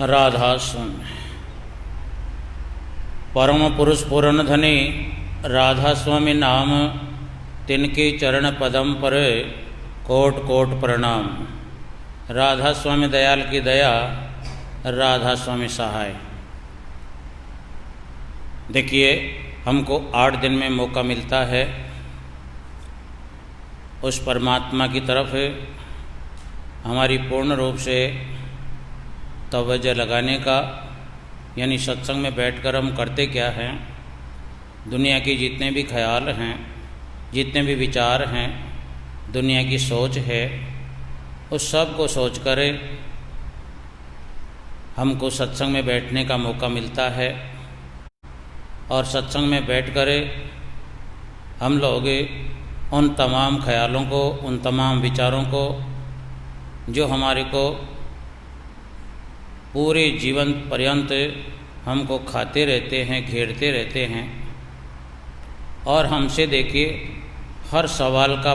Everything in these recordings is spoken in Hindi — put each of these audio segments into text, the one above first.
राधा स्वामी परम पुरुष पूर्ण धनी राधा स्वामी नाम, तिनके चरण पदम पर कोट कोट प्रणाम। राधा स्वामी दयाल की दया, राधा स्वामी सहाय। देखिए, हमको 8 दिन में मौका मिलता है उस परमात्मा की तरफ हमारी पूर्ण रूप से तवज्जो लगाने का। यानी सत्संग में बैठकर हम करते क्या हैं, दुनिया की जितने भी ख्याल हैं, जितने भी विचार हैं, दुनिया की सोच है, उस सब को सोच कर हमको सत्संग में बैठने का मौका मिलता है। और सत्संग में बैठकर हम लोग उन तमाम ख्यालों को, उन तमाम विचारों को जो हमारे को पूरे जीवन पर्यंत हमको खाते रहते हैं, घेरते रहते हैं, और हमसे देखिए हर सवाल का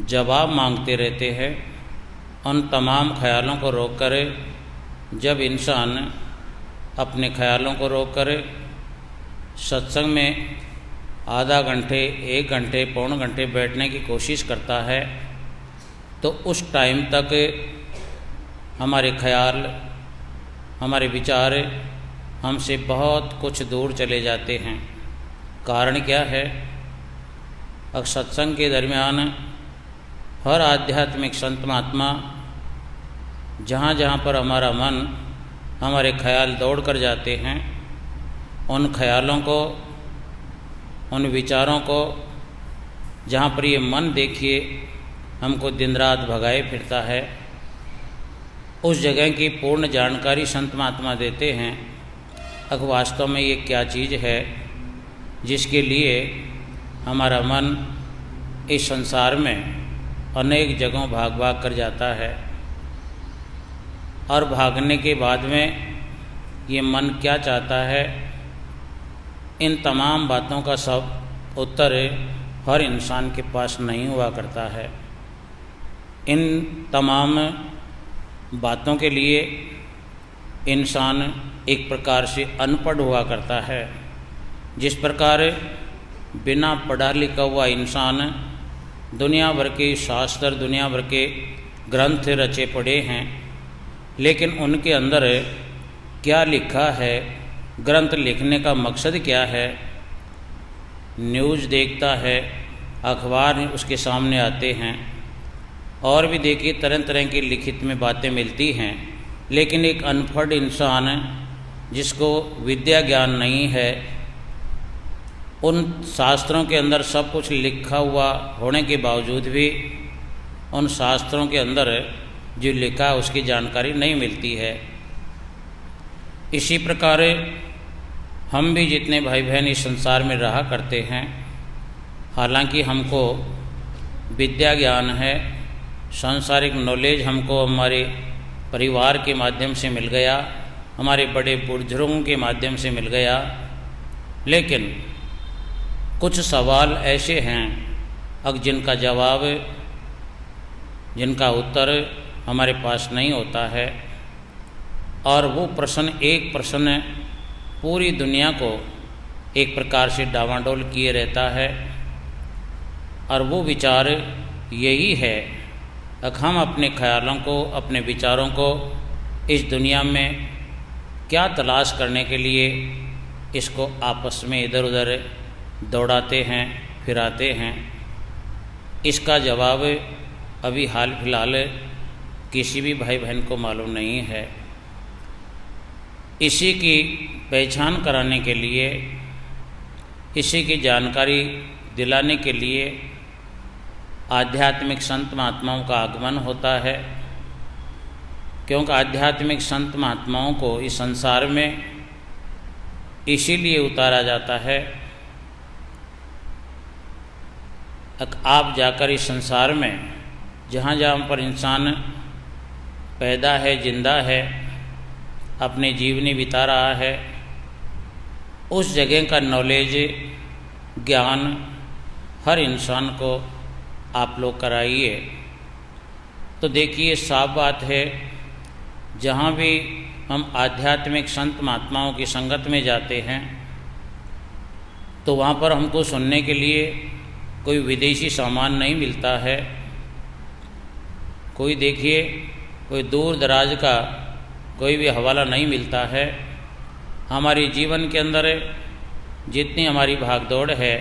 जवाब मांगते रहते हैं, उन तमाम ख्यालों को रोक कर जब इंसान अपने ख्यालों को रोक कर सत्संग में आधा घंटे, 1 घंटे, पौने घंटे बैठने की कोशिश करता है, तो उस टाइम तक हमारे ख्याल, हमारे विचार हमसे बहुत कुछ दूर चले जाते हैं। कारण क्या है? अब सत्संग के दरमियान हर आध्यात्मिक संत महात्मा जहाँ जहाँ पर हमारा मन, हमारे ख्याल दौड़ कर जाते हैं, उन ख्यालों को, उन विचारों को, जहाँ पर ये मन देखिए हमको दिन रात भगाए फिरता है, उस जगह की पूर्ण जानकारी संत महात्मा देते हैं। अब वास्तव में ये क्या चीज़ है जिसके लिए हमारा मन इस संसार में अनेक जगहों भाग भाग कर जाता है, और भागने के बाद में ये मन क्या चाहता है, इन तमाम बातों का सब उत्तर हर इंसान के पास नहीं हुआ करता है। इन तमाम बातों के लिए इंसान एक प्रकार से अनपढ़ हुआ करता है। जिस प्रकार बिना पढ़ा लिखा हुआ इंसान दुनिया भर के शास्त्र, दुनिया भर के ग्रंथ रचे पड़े हैं, लेकिन उनके अंदर क्या लिखा है, ग्रंथ लिखने का मकसद क्या है, न्यूज़ देखता है, अखबार उसके सामने आते हैं, और भी देखिए तरह तरह की लिखित में बातें मिलती हैं, लेकिन एक अनपढ़ इंसान जिसको विद्या ज्ञान नहीं है, उन शास्त्रों के अंदर सब कुछ लिखा हुआ होने के बावजूद भी उन शास्त्रों के अंदर जो लिखा है उसकी जानकारी नहीं मिलती है। इसी प्रकार हम भी जितने भाई बहन इस संसार में रहा करते हैं, हालांकि हमको विद्या ज्ञान है, सांसारिक नॉलेज हमको हमारे परिवार के माध्यम से मिल गया, हमारे बड़े बुजुर्गों के माध्यम से मिल गया, लेकिन कुछ सवाल ऐसे हैं अब जिनका जवाब, जिनका उत्तर हमारे पास नहीं होता है, और वो प्रश्न, एक प्रश्न पूरी दुनिया को एक प्रकार से डावाडोल किए रहता है। और वो विचार यही है कि हम अपने ख्यालों को, अपने विचारों को इस दुनिया में क्या तलाश करने के लिए इसको आपस में इधर उधर दौड़ाते हैं, फिराते हैं। इसका जवाब अभी हाल फिलहाल किसी भी भाई बहन को मालूम नहीं है। इसी की पहचान कराने के लिए, इसी की जानकारी दिलाने के लिए आध्यात्मिक संत महात्माओं का आगमन होता है, क्योंकि आध्यात्मिक संत महात्माओं को इस संसार में इसीलिए उतारा जाता है आप जाकर इस संसार में जहाँ जहाँ पर इंसान पैदा है, जिंदा है, अपने जीवनी बिता रहा है, उस जगह का नॉलेज, ज्ञान हर इंसान को आप लोग कराइए। तो देखिए, साफ बात है जहाँ भी हम आध्यात्मिक संत महात्माओं की संगत में जाते हैं तो वहाँ पर हमको सुनने के लिए कोई विदेशी सामान नहीं मिलता है। कोई देखिए कोई दूर दराज का कोई भी हवाला नहीं मिलता है। हमारे जीवन के अंदर जितनी हमारी भागदौड़ है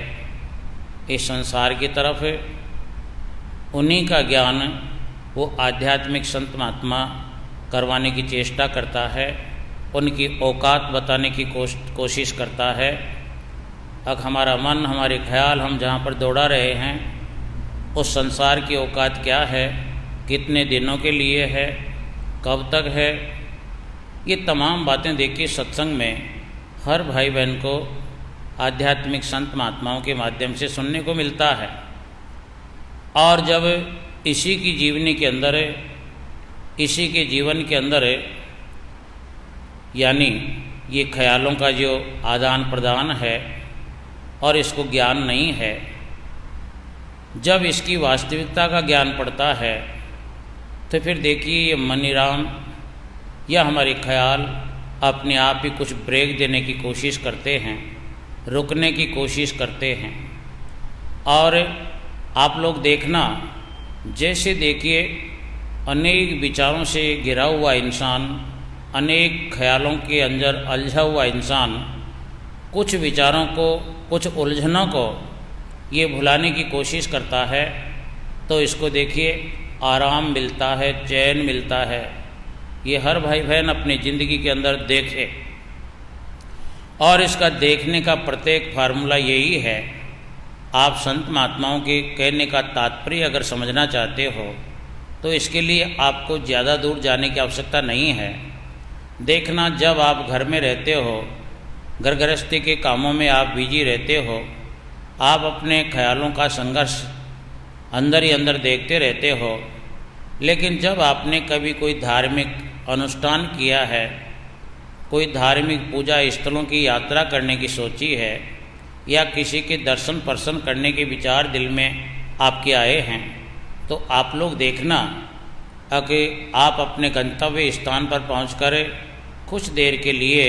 इस संसार की तरफ, उन्हीं का ज्ञान वो आध्यात्मिक संत महात्मा करवाने की चेष्टा करता है, उनकी औकात बताने की कोशिश करता है। अब हमारा मन, हमारे ख्याल, हम जहाँ पर दौड़ा रहे हैं उस संसार की औकात क्या है, कितने दिनों के लिए है, कब तक है, ये तमाम बातें देखिए सत्संग में हर भाई बहन को आध्यात्मिक संत महात्माओं के माध्यम से सुनने को मिलता है। और जब इसी की जीवनी के अंदर, इसी के जीवन के अंदर यानी ये ख्यालों का जो आदान प्रदान है और इसको ज्ञान नहीं है, जब इसकी वास्तविकता का ज्ञान पड़ता है तो फिर देखिए ये मनीराम या हमारे ख्याल अपने आप ही कुछ ब्रेक देने की कोशिश करते हैं, रुकने की कोशिश करते हैं। और आप लोग देखना, जैसे देखिए अनेक विचारों से घिरा हुआ इंसान, अनेक ख्यालों के अंदर उलझा हुआ इंसान कुछ विचारों को, कुछ उलझनों को ये भुलाने की कोशिश करता है तो इसको देखिए आराम मिलता है, चैन मिलता है। ये हर भाई बहन अपनी ज़िंदगी के अंदर देखे, और इसका देखने का प्रत्येक फार्मूला यही है। आप संत महात्माओं के कहने का तात्पर्य अगर समझना चाहते हो तो इसके लिए आपको ज़्यादा दूर जाने की आवश्यकता नहीं है। देखना, जब आप घर में रहते हो, घर गृहस्थी के कामों में आप बिजी रहते हो, आप अपने ख्यालों का संघर्ष अंदर ही अंदर देखते रहते हो। लेकिन जब आपने कभी कोई धार्मिक अनुष्ठान किया है, कोई धार्मिक पूजा स्थलों की यात्रा करने की सोची है, या किसी के दर्शन पर्शन करने के विचार दिल में आपके आए हैं, तो आप लोग देखना कि आप अपने गंतव्य स्थान पर पहुंचकर कुछ देर के लिए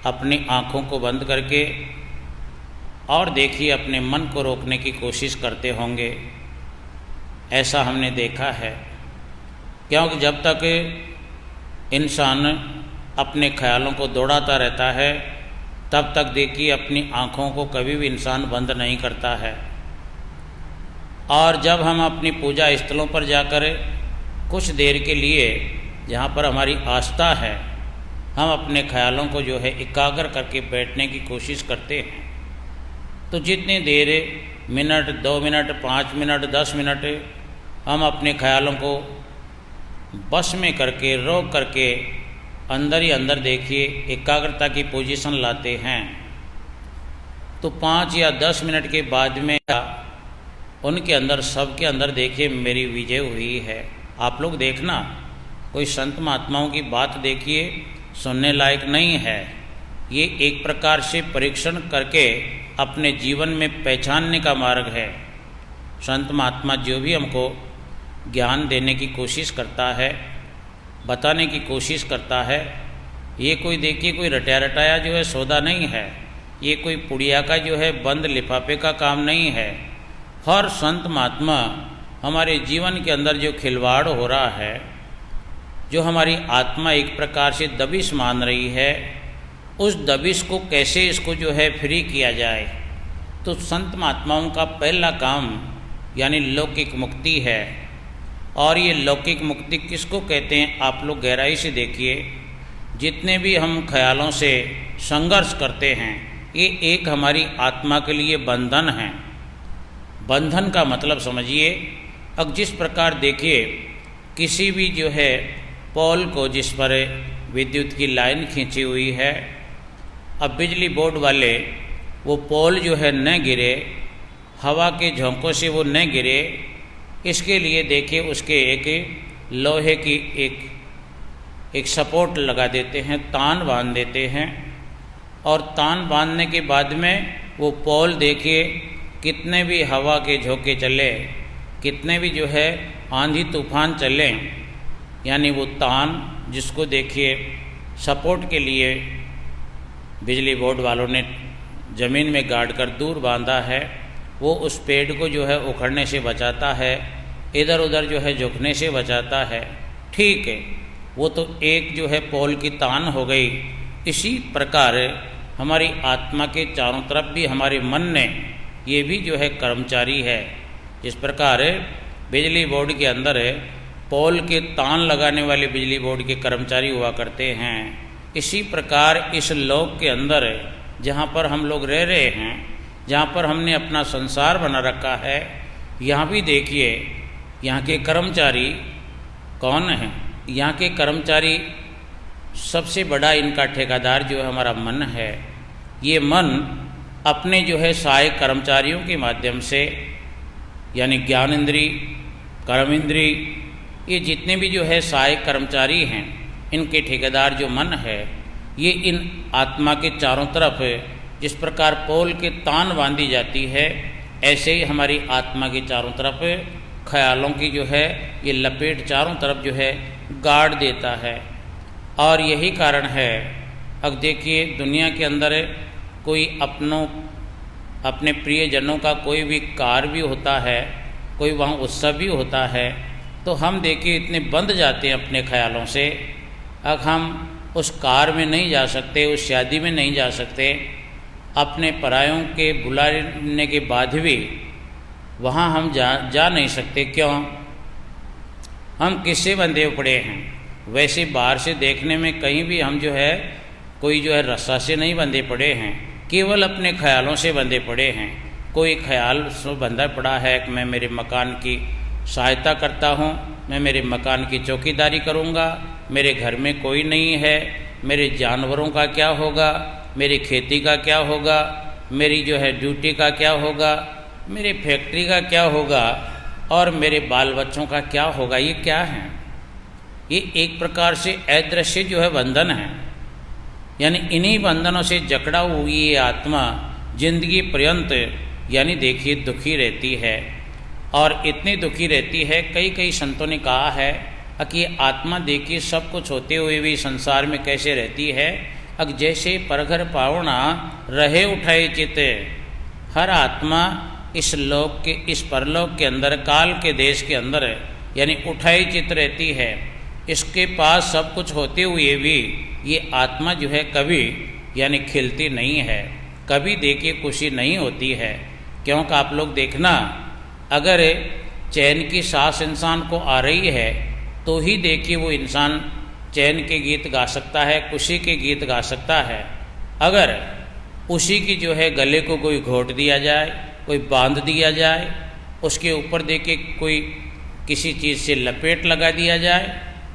अपनी आँखों को बंद करके और देखिए अपने मन को रोकने की कोशिश करते होंगे। ऐसा हमने देखा है, क्योंकि जब तक इंसान अपने ख्यालों को दौड़ाता रहता है तब तक देखिए अपनी आँखों को कभी भी इंसान बंद नहीं करता है। और जब हम अपनी पूजा स्थलों पर जाकर कुछ देर के लिए, जहाँ पर हमारी आस्था है, हम अपने ख्यालों को जो है एकाग्र करके बैठने की कोशिश करते हैं, तो जितनी देर, मिनट, 2 मिनट, 5 मिनट, 10 मिनट हम अपने ख्यालों को बस में करके, रोक करके अंदर ही अंदर देखिए एकाग्रता की पोजीशन लाते हैं, तो 5 या 10 मिनट के बाद में उनके अंदर, सबके अंदर देखिए मेरी विजय हुई है। आप लोग देखना, कोई संत महात्माओं की बात देखिए सुनने लायक नहीं है। ये एक प्रकार से परीक्षण करके अपने जीवन में पहचानने का मार्ग है। संत महात्मा जो भी हमको ज्ञान देने की कोशिश करता है, बताने की कोशिश करता है, ये कोई देखिए कोई रटाया रटाया जो है सौदा नहीं है, ये कोई पुड़िया का जो है बंद लिफाफे का काम नहीं है। हर संत महात्मा हमारे जीवन के अंदर जो खिलवाड़ हो रहा है, जो हमारी आत्मा एक प्रकार से दबिश मान रही है, उस दबिश को कैसे इसको जो है फ्री किया जाए, तो संत महात्माओं का पहला काम यानी लौकिक मुक्ति है। और ये लौकिक मुक्ति किसको कहते हैं, आप लोग गहराई से देखिए। जितने भी हम ख्यालों से संघर्ष करते हैं, ये एक हमारी आत्मा के लिए बंधन है। बंधन का मतलब समझिए, अब जिस प्रकार देखिए किसी भी जो है पोल को, जिस पर विद्युत की लाइन खींची हुई है, अब बिजली बोर्ड वाले वो पोल जो है न गिरे, हवा के झोंकों से वो न गिरे, इसके लिए देखिए उसके एक लोहे की एक सपोर्ट लगा देते हैं, तान बांध देते हैं। और तान बांधने के बाद में वो पोल देखिए कितने भी हवा के झोंके चले, कितने भी जो है आंधी तूफान चले, यानी वो तान जिसको देखिए सपोर्ट के लिए बिजली बोर्ड वालों ने ज़मीन में गाड़ कर दूर बांधा है, वो उस पेड़ को जो है उखड़ने से बचाता है, इधर उधर जो है झुकने से बचाता है। ठीक है, वो तो एक जो है पोल की तान हो गई। इसी प्रकार हमारी आत्मा के चारों तरफ भी हमारे मन ने ये भी जो है कर्मचारी है। जिस प्रकार बिजली बोर्ड के अंदर पोल के तान लगाने वाले बिजली बोर्ड के कर्मचारी हुआ करते हैं, इसी प्रकार इस लोक के अंदर जहाँ पर हम लोग रह रहे हैं, जहाँ पर हमने अपना संसार बना रखा है, यहाँ भी देखिए यहाँ के कर्मचारी कौन हैं। यहाँ के कर्मचारी सबसे बड़ा इनका ठेकेदार जो है हमारा मन है। ये मन अपने जो है सहायक कर्मचारियों के माध्यम से, यानी ज्ञान इंद्री, कर्म इंद्री, ये जितने भी जो है सहायक कर्मचारी हैं, इनके ठेकेदार जो मन है, ये इन आत्मा के चारों तरफ जिस प्रकार पोल के तान बांधी जाती है, ऐसे ही हमारी आत्मा के चारों तरफ ख्यालों की जो है ये लपेट चारों तरफ जो है गाड़ देता है। और यही कारण है, अब देखिए दुनिया के अंदर कोई अपने प्रियजनों का कोई भी कार्य भी होता है, कोई वहाँ उत्सव भी होता है, तो हम देखिए इतने बंध जाते हैं अपने ख्यालों से, अब हम उस कार में नहीं जा सकते, उस शादी में नहीं जा सकते, अपने परायों के बुलाने के बाद भी वहाँ हम जा नहीं सकते। क्यों? हम किससे बंधे पड़े हैं? वैसे बाहर से देखने में कहीं भी हम जो है कोई जो है रस्सा से नहीं बंधे पड़े हैं, केवल अपने ख्यालों से बंधे पड़े हैं। कोई ख्याल से बंधा पड़ा है कि मैं मेरे मकान की सहायता करता हूँ, मैं मेरे मकान की चौकीदारी करूँगा, मेरे घर में कोई नहीं है, मेरे जानवरों का क्या होगा, मेरी खेती का क्या होगा, मेरी जो है ड्यूटी का क्या होगा, मेरी फैक्ट्री का क्या होगा, और मेरे बाल बच्चों का क्या होगा। ये क्या है? ये एक प्रकार से अदृश्य जो है बंधन है। यानी इन्हीं बंधनों से जकड़ा हुई ये आत्मा जिंदगी पर्यंत यानी देखिए दुखी रहती है। और इतनी दुखी रहती है, कई संतों ने कहा है कि आत्मा देखिए सब कुछ होते हुए भी संसार में कैसे रहती है। अग जैसे परघर पावना रहे उठाए चित। हर आत्मा इस लोक के, इस परलोक के अंदर, काल के देश के अंदर यानी उठाई चित रहती है। इसके पास सब कुछ होते हुए भी ये आत्मा जो है कभी यानी खिलती नहीं है, कभी देखिए खुशी नहीं होती है। क्योंकि आप लोग देखना, अगर चैन की सांस इंसान को आ रही है तो ही देखिए वो इंसान चैन के गीत गा सकता है, खुशी के गीत गा सकता है। अगर उसी की जो है गले को कोई घोट दिया जाए, कोई बांध दिया जाए, उसके ऊपर देखिए कोई किसी चीज़ से लपेट लगा दिया जाए,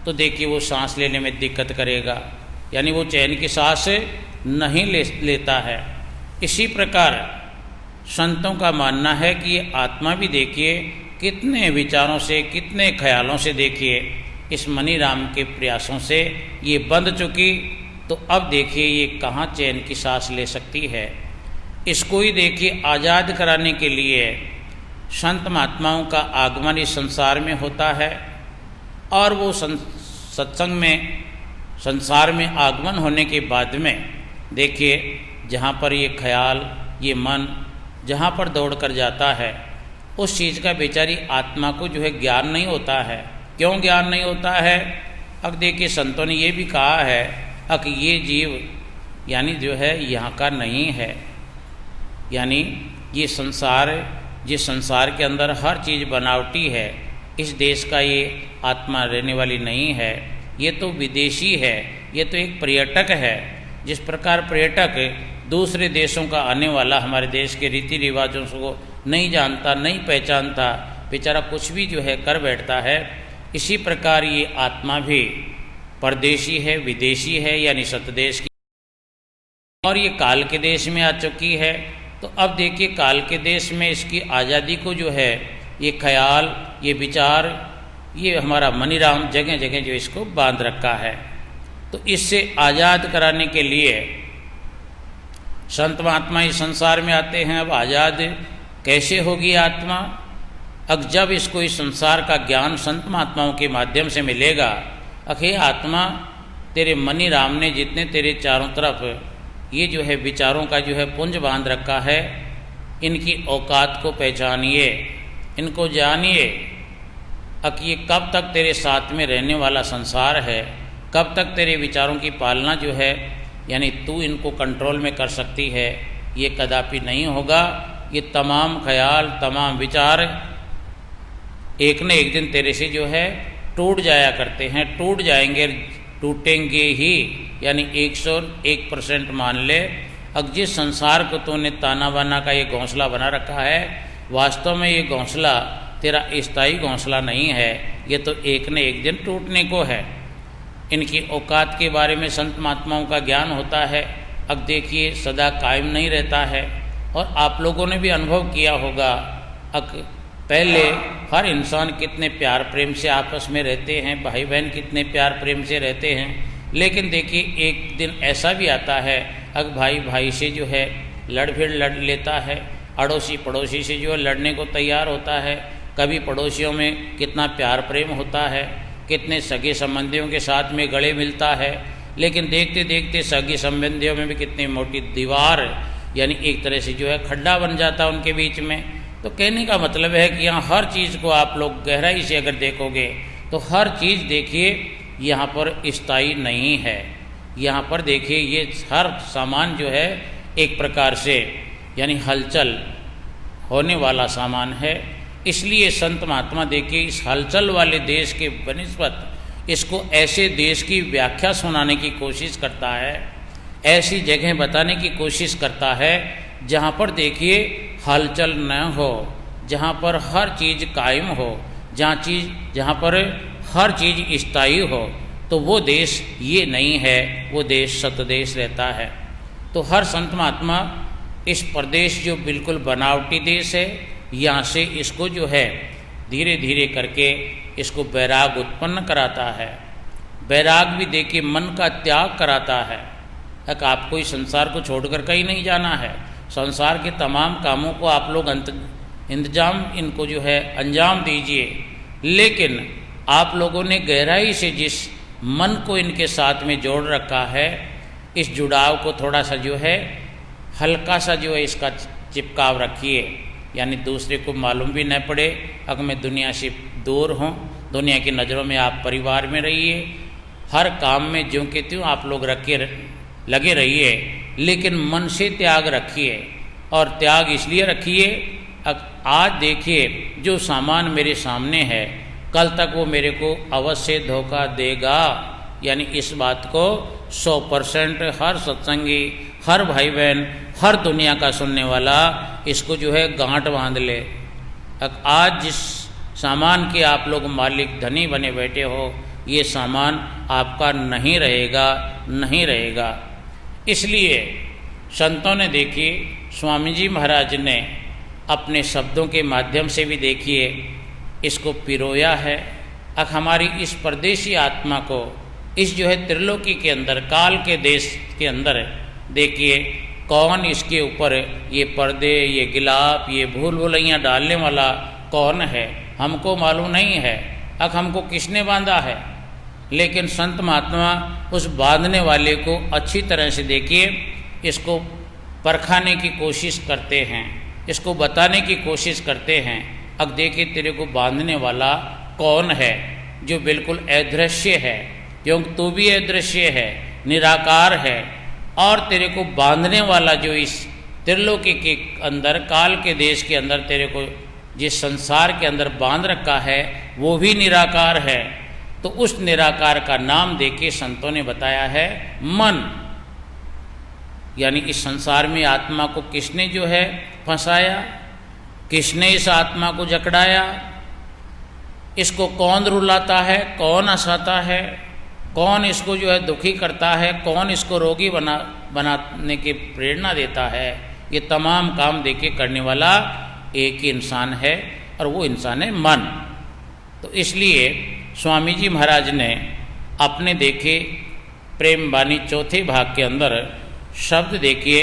तो देखिए वो सांस लेने में दिक्कत करेगा, यानी वो चैन की सांस नहीं लेता है। इसी प्रकार संतों का मानना है कि ये आत्मा भी देखिए कितने विचारों से, कितने ख्यालों से देखिए इस मनी राम के प्रयासों से ये बंध चुकी, तो अब देखिए ये कहाँ चैन की सांस ले सकती है। इसको ही देखिए आज़ाद कराने के लिए संत महात्माओं का आगमन इस संसार में होता है। और वो सत्संग में, संसार में आगमन होने के बाद में देखिए जहाँ पर ये ख्याल, ये मन जहाँ पर दौड़ कर जाता है, उस चीज़ का बेचारी आत्मा को जो है ज्ञान नहीं होता है। क्यों ज्ञान नहीं होता है? अब देखिए संतों ने ये भी कहा है कि ये जीव यानी जो है यहाँ का नहीं है, यानी ये संसार, जिस संसार के अंदर हर चीज़ बनावटी है, इस देश का ये आत्मा रहने वाली नहीं है, ये तो विदेशी है, ये तो एक पर्यटक है। जिस प्रकार पर्यटक दूसरे देशों का आने वाला हमारे देश के रीति रिवाजों को नहीं जानता, नहीं पहचानता, बेचारा कुछ भी जो है कर बैठता है, इसी प्रकार ये आत्मा भी परदेशी है, विदेशी है, यानी सतदेश की, और ये काल के देश में आ चुकी है। तो अब देखिए काल के देश में इसकी आज़ादी को जो है ये ख्याल, ये विचार, ये हमारा मनीराम जगह जगह जो इसको बांध रखा है। तो इससे आज़ाद कराने के लिए संत महात्मा इस संसार में आते हैं। अब आज़ाद कैसे होगी आत्मा? अब जब इसको इस संसार का ज्ञान संत महात्माओं के माध्यम से मिलेगा, अखे आत्मा, तेरे मनी राम ने जितने तेरे चारों तरफ ये जो है विचारों का जो है पुंज बांध रखा है, इनकी औकात को पहचानिए, इनको जानिए। अब ये कब तक तेरे साथ में रहने वाला संसार है, कब तक तेरे विचारों की पालना जो है यानी तू इनको कंट्रोल में कर सकती है, ये कदापि नहीं होगा। ये तमाम ख्याल, तमाम विचार एक न एक दिन तेरे से जो है टूट जाया करते हैं, टूट जाएंगे, टूटेंगे ही, यानी 101% मान ले। अब जिस संसार को तूने ताना बाना का ये घोंसला बना रखा है, वास्तव में ये घोंसला तेरा स्थायी घोंसला नहीं है, ये तो एक न एक दिन टूटने को है। इनकी औकात के बारे में संत महात्माओं का ज्ञान होता है। अब देखिए सदा कायम नहीं रहता है, और आप लोगों ने भी अनुभव किया होगा। अब पहले हर इंसान कितने प्यार प्रेम से आपस में रहते हैं, भाई बहन कितने प्यार प्रेम से रहते हैं, लेकिन देखिए एक दिन ऐसा भी आता है अब भाई भाई से जो है लड़ लेता है, अड़ोसी पड़ोसी से जो है लड़ने को तैयार होता है। कभी पड़ोसियों में कितना प्यार प्रेम होता है, कितने सगे संबंधियों के साथ में गले मिलता है, लेकिन देखते देखते सगे संबंधियों में भी कितनी मोटी दीवार यानी एक तरह से जो है खड्डा बन जाता है उनके बीच में। तो कहने का मतलब है कि यहाँ हर चीज़ को आप लोग गहराई से अगर देखोगे तो हर चीज़ देखिए यहाँ पर स्थायी नहीं है। यहाँ पर देखिए ये हर सामान जो है एक प्रकार से यानी हलचल होने वाला सामान है। इसलिए संत महात्मा देखिए इस हलचल वाले देश के बनिस्बत इसको ऐसे देश की व्याख्या सुनाने की कोशिश करता है, ऐसी जगह बताने की कोशिश करता है जहाँ पर देखिए हलचल न हो, जहाँ पर हर चीज़ कायम हो, जहाँ पर हर चीज़ स्थायी हो, तो वो देश ये नहीं है, वो देश सतदेश रहता है। तो हर संत महात्मा इस प्रदेश जो बिल्कुल बनावटी देश है, यहाँ से इसको जो है धीरे धीरे करके इसको बैराग उत्पन्न कराता है। बैराग भी देखिए मन का त्याग कराता है। आपको इस संसार को छोड़कर कहीं नहीं जाना है, संसार के तमाम कामों को आप लोग इंतजाम इनको जो है अंजाम दीजिए, लेकिन आप लोगों ने गहराई से जिस मन को इनके साथ में जोड़ रखा है, इस जुड़ाव को थोड़ा सा जो है हल्का सा जो है इसका चिपकाव रखिए, यानी दूसरे को मालूम भी न पड़े अगर मैं दुनिया से दूर हूँ। दुनिया की नज़रों में आप परिवार में रहिए, हर काम में ज्यों के त्यों आप लोग लगे रहिए, लेकिन मन से त्याग रखिए। और त्याग इसलिए रखिए, आज देखिए जो सामान मेरे सामने है कल तक वो मेरे को अवश्य धोखा देगा, यानी इस बात को 100% हर सत्संगी, हर भाई बहन, हर दुनिया का सुनने वाला इसको जो है गांठ बांध ले। आज जिस सामान के आप लोग मालिक धनी बने बैठे हो, ये सामान आपका नहीं रहेगा, नहीं रहेगा। इसलिए संतों ने देखिए, स्वामी जी महाराज ने अपने शब्दों के माध्यम से भी देखिए इसको पिरोया है। अब हमारी इस परदेशी आत्मा को इस जो है त्रिलोकी के अंदर, काल के देश के अंदर देखिए कौन इसके ऊपर ये पर्दे, ये गिलाफ, ये भूल भुलैया डालने वाला कौन है, हमको मालूम नहीं है। अब हमको किसने बांधा है, लेकिन संत महात्मा उस बांधने वाले को अच्छी तरह से देखिए इसको परखाने की कोशिश करते हैं, इसको बताने की कोशिश करते हैं। अब देखिए तेरे को बांधने वाला कौन है, जो बिल्कुल अदृश्य है, क्योंकि तू भी अदृश्य है, निराकार है, और तेरे को बांधने वाला जो इस त्रिलोकी के अंदर, काल के देश के अंदर तेरे को जिस संसार के अंदर बांध रखा है वो भी निराकार है। तो उस निराकार का नाम देके संतों ने बताया है मन। यानी इस संसार में आत्मा को किसने जो है फंसाया, किसने इस आत्मा को जकड़ाया, इसको कौन रुलाता है, कौन हंसाता है, कौन इसको जो है दुखी करता है, कौन इसको रोगी बनाने की प्रेरणा देता है, ये तमाम काम देके करने वाला एक ही इंसान है, और वो इंसान है मन। तो इसलिए स्वामी जी महाराज ने अपने देखे प्रेम वाणी चौथे भाग के अंदर शब्द देखिए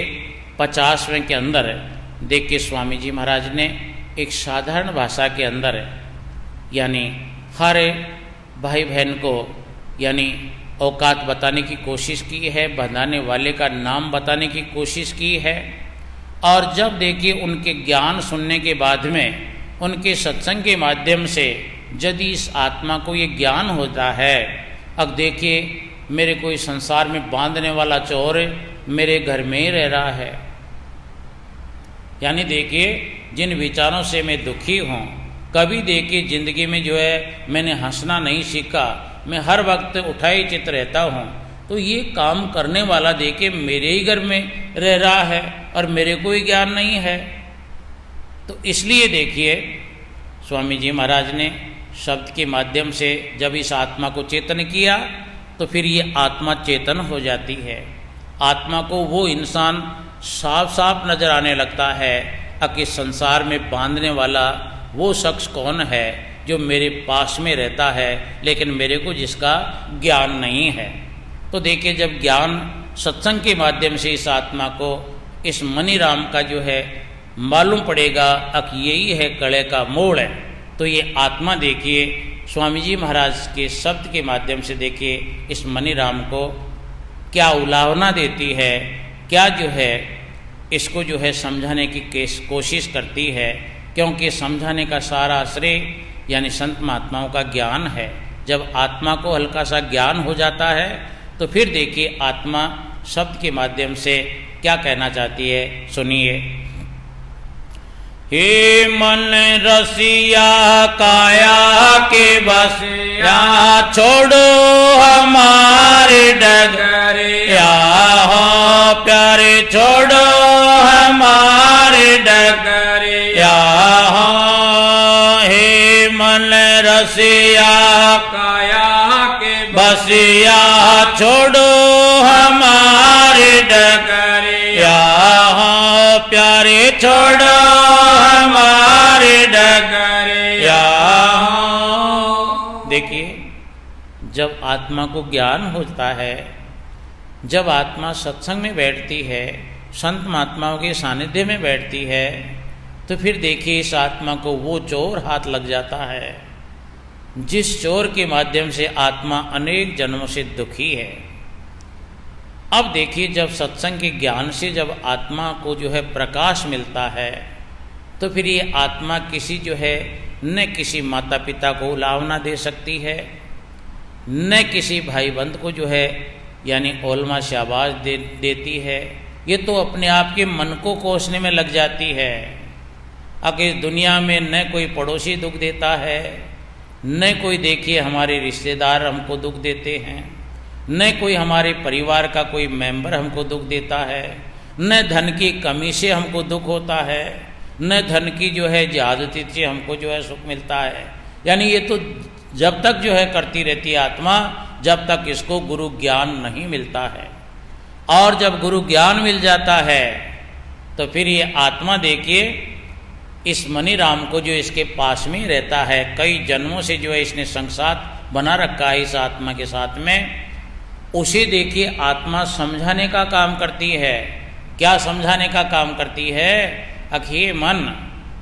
50वें के अंदर देखिए स्वामी जी महाराज ने एक साधारण भाषा के अंदर, यानी हर भाई बहन को यानी औकात बताने की कोशिश की है, बनाने वाले का नाम बताने की कोशिश की है। और जब देखिए उनके ज्ञान सुनने के बाद में, उनके सत्संग के माध्यम से यदि इस आत्मा को ये ज्ञान होता है, अब देखिए मेरे कोई संसार में बांधने वाला चोर मेरे घर में ही रह रहा है, यानी देखिए जिन विचारों से मैं दुखी हूँ, कभी देखिए ज़िंदगी में जो है मैंने हंसना नहीं सीखा, मैं हर वक्त उठाई चित रहता हूँ, तो ये काम करने वाला देखिए मेरे ही घर में रह रहा है और मेरे को ही ज्ञान नहीं है। तो इसलिए देखिए स्वामी जी महाराज ने शब्द के माध्यम से जब इस आत्मा को चेतन किया तो फिर ये आत्मा चेतन हो जाती है। आत्मा को वो इंसान साफ साफ नजर आने लगता है कि संसार में बांधने वाला वो शख्स कौन है जो मेरे पास में रहता है लेकिन मेरे को जिसका ज्ञान नहीं है। तो देखिए जब ज्ञान सत्संग के माध्यम से इस आत्मा को, इस मनीराम का जो है मालूम पड़ेगा कि यही है कड़े का मोड़ है, तो ये आत्मा देखिए स्वामी जी महाराज के शब्द के माध्यम से देखिए इस मनीराम को क्या उलाहना देती है, क्या जो है इसको जो है समझाने की कोशिश करती है, क्योंकि समझाने का सारा श्रेय यानी संत महात्माओं का ज्ञान है। जब आत्मा को हल्का सा ज्ञान हो जाता है तो फिर देखिए आत्मा शब्द के माध्यम से क्या कहना चाहती है, सुनिए। हे मन रसिया काया के बसिया, छोड़ो हमारे डगरिया हो प्यारे, छोड़ो हमारे डगरिया हो। हे मन रसिया काया के बसिया, छोड़ो हमारे डगरिया हो प्यारे, छोड़ो हमारे डगरिया हो। देखिए जब आत्मा को ज्ञान होता है, जब आत्मा सत्संग में बैठती है, संत महात्माओं के सानिध्य में बैठती है, तो फिर देखिए इस आत्मा को वो चोर हाथ लग जाता है जिस चोर के माध्यम से आत्मा अनेक जन्मों से दुखी है। अब देखिए जब सत्संग के ज्ञान से जब आत्मा को जो है प्रकाश मिलता है तो फिर ये आत्मा किसी जो है न किसी माता पिता को उलाहना दे सकती है, न किसी भाई बंद को जो है यानी ओलमा शाबाश देती है। ये तो अपने आप के मन को कोसने में लग जाती है। अगर दुनिया में न कोई पड़ोसी दुख देता है, न कोई देखिए हमारे रिश्तेदार हमको दुख देते हैं, न कोई हमारे परिवार का कोई मेंबर हमको दुख देता है, न धन की कमी से हमको दुख होता है, न धन की जो है ज्यादती से हमको जो है सुख मिलता है। यानी ये तो जब तक जो है करती रहती है आत्मा, जब तक इसको गुरु ज्ञान नहीं मिलता है। और जब गुरु ज्ञान मिल जाता है तो फिर ये आत्मा देखिए इस मनीराम को जो इसके पास में रहता है, कई जन्मों से जो है इसने संसार बना रखा है इस आत्मा के साथ में, उसे देखिए आत्मा समझाने का काम करती है। क्या समझाने का काम करती है? अखिए मन,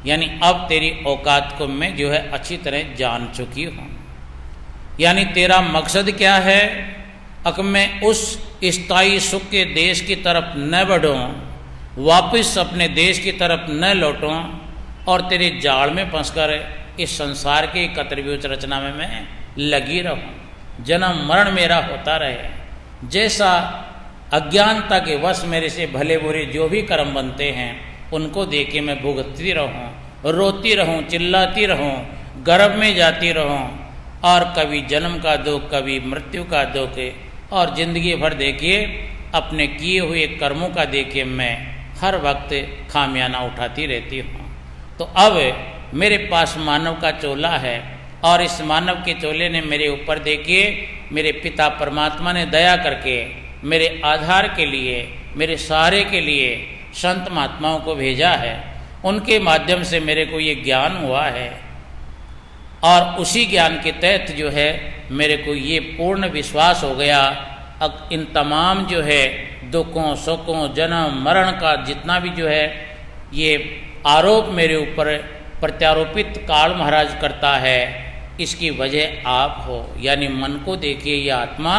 यानी अब तेरी औकात को मैं जो है अच्छी तरह जान चुकी हूँ। यानी तेरा मकसद क्या है? अगर मैं उस स्थायी सुख के देश की तरफ न बढ़ूँ, वापस अपने देश की तरफ न लौटूँ और तेरे जाल में फंसकर इस संसार के कतरव्यूच रचना में मैं लगी रहूँ, जन्म मरण मेरा होता रहे, जैसा अज्ञानता के वश मेरे से भले बुरे जो भी कर्म बनते हैं उनको देख के मैं भुगतती रहूँ, रोती रहूँ, चिल्लाती रहूँ, गर्भ में जाती रहूँ, और कभी जन्म का दुख, कभी मृत्यु का दुख, और ज़िंदगी भर देखिए अपने किए हुए कर्मों का देखिए मैं हर वक्त खामियाना उठाती रहती हूँ। तो अब मेरे पास मानव का चोला है, और इस मानव के चोले ने मेरे ऊपर देखिए मेरे पिता परमात्मा ने दया करके मेरे आधार के लिए, मेरे सहारे के लिए संत महात्माओं को भेजा है। उनके माध्यम से मेरे को ये ज्ञान हुआ है, और उसी ज्ञान के तहत जो है मेरे को ये पूर्ण विश्वास हो गया अब इन तमाम जो है दुखों, सुखों, जन्म मरण का जितना भी जो है ये आरोप मेरे ऊपर प्रत्यारोपित काल महाराज करता है, इसकी वजह आप हो। यानी मन को देखिए, ये आत्मा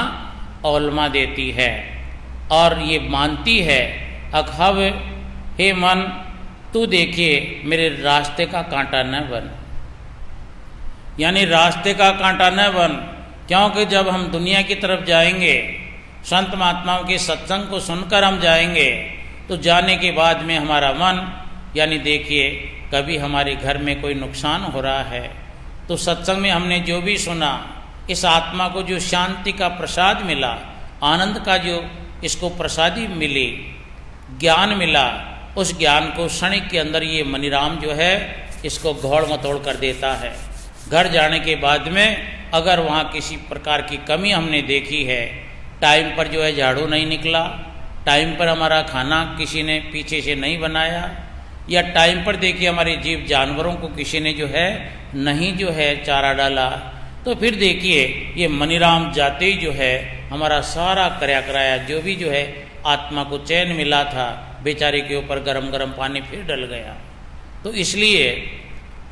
औलमा देती है और ये मानती है अखब, हे मन तू देखिए मेरे रास्ते का कांटा न बन। यानी रास्ते का कांटा न बन, क्योंकि जब हम दुनिया की तरफ जाएंगे, संत महात्माओं के सत्संग को सुनकर हम जाएंगे, तो जाने के बाद में हमारा मन, यानी देखिए कभी हमारे घर में कोई नुकसान हो रहा है तो सत्संग में हमने जो भी सुना, इस आत्मा को जो शांति का प्रसाद मिला, आनंद का जो इसको प्रसादी मिली, ज्ञान मिला, उस ज्ञान को क्षणिक के अंदर ये मनीराम जो है इसको घोड़ मतोड़ कर देता है। घर जाने के बाद में अगर वहाँ किसी प्रकार की कमी हमने देखी है, टाइम पर जो है झाड़ू नहीं निकला, टाइम पर हमारा खाना किसी ने पीछे से नहीं बनाया, या टाइम पर देखिए हमारे जीव जानवरों को किसी ने जो है नहीं जो है चारा डाला, तो फिर देखिए ये मनीराम जाते ही जो है हमारा सारा कराया कराया जो भी जो है आत्मा को चैन मिला था, बेचारे के ऊपर गरम गरम पानी फिर डल गया। तो इसलिए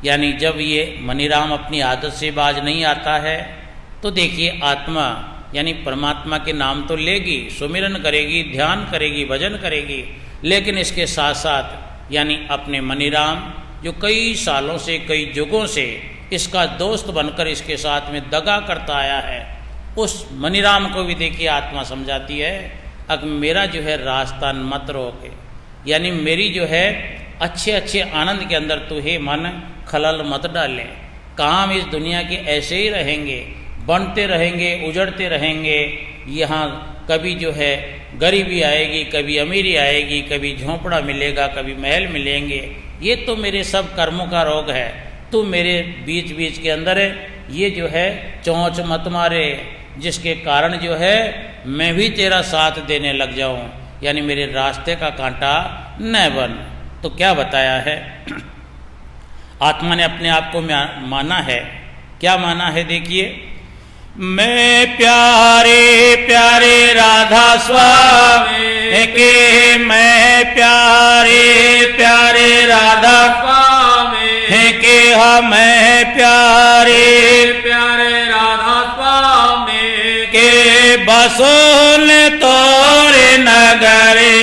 यानी जब ये मनीराम अपनी आदत से बाज नहीं आता है तो देखिए आत्मा यानी परमात्मा के नाम तो लेगी, सुमिरन करेगी, ध्यान करेगी, भजन करेगी, लेकिन इसके साथ साथ यानी अपने मनीराम जो कई सालों से, कई युगों से इसका दोस्त बनकर इसके साथ में दगा करता आया है, उस मनीराम को भी देखिए आत्मा समझाती है अब मेरा जो है रास्ता मत रोके, यानी मेरी जो है अच्छे अच्छे आनंद के अंदर तू हे मन खलल मत डाले। काम इस दुनिया के ऐसे ही रहेंगे, बनते रहेंगे, उजड़ते रहेंगे। यहाँ कभी जो है गरीबी आएगी, कभी अमीरी आएगी, कभी झोंपड़ा मिलेगा, कभी महल मिलेंगे। ये तो मेरे सब कर्मों का रोग है, तू मेरे बीच बीच के अंदर ये जो है चोंच मत मारे, जिसके कारण जो है मैं भी तेरा साथ देने लग जाऊं, यानी मेरे रास्ते का कांटा न बन। तो क्या बताया है आत्मा ने अपने आप को माना है, क्या माना है देखिए, मैं प्यारे प्यारे राधा स्वामी के, मैं प्यारे प्यारे राधा स्वामी के, मैं प्यारे प्यारे राधा स्वामी के, बसोल तोरे नगरे,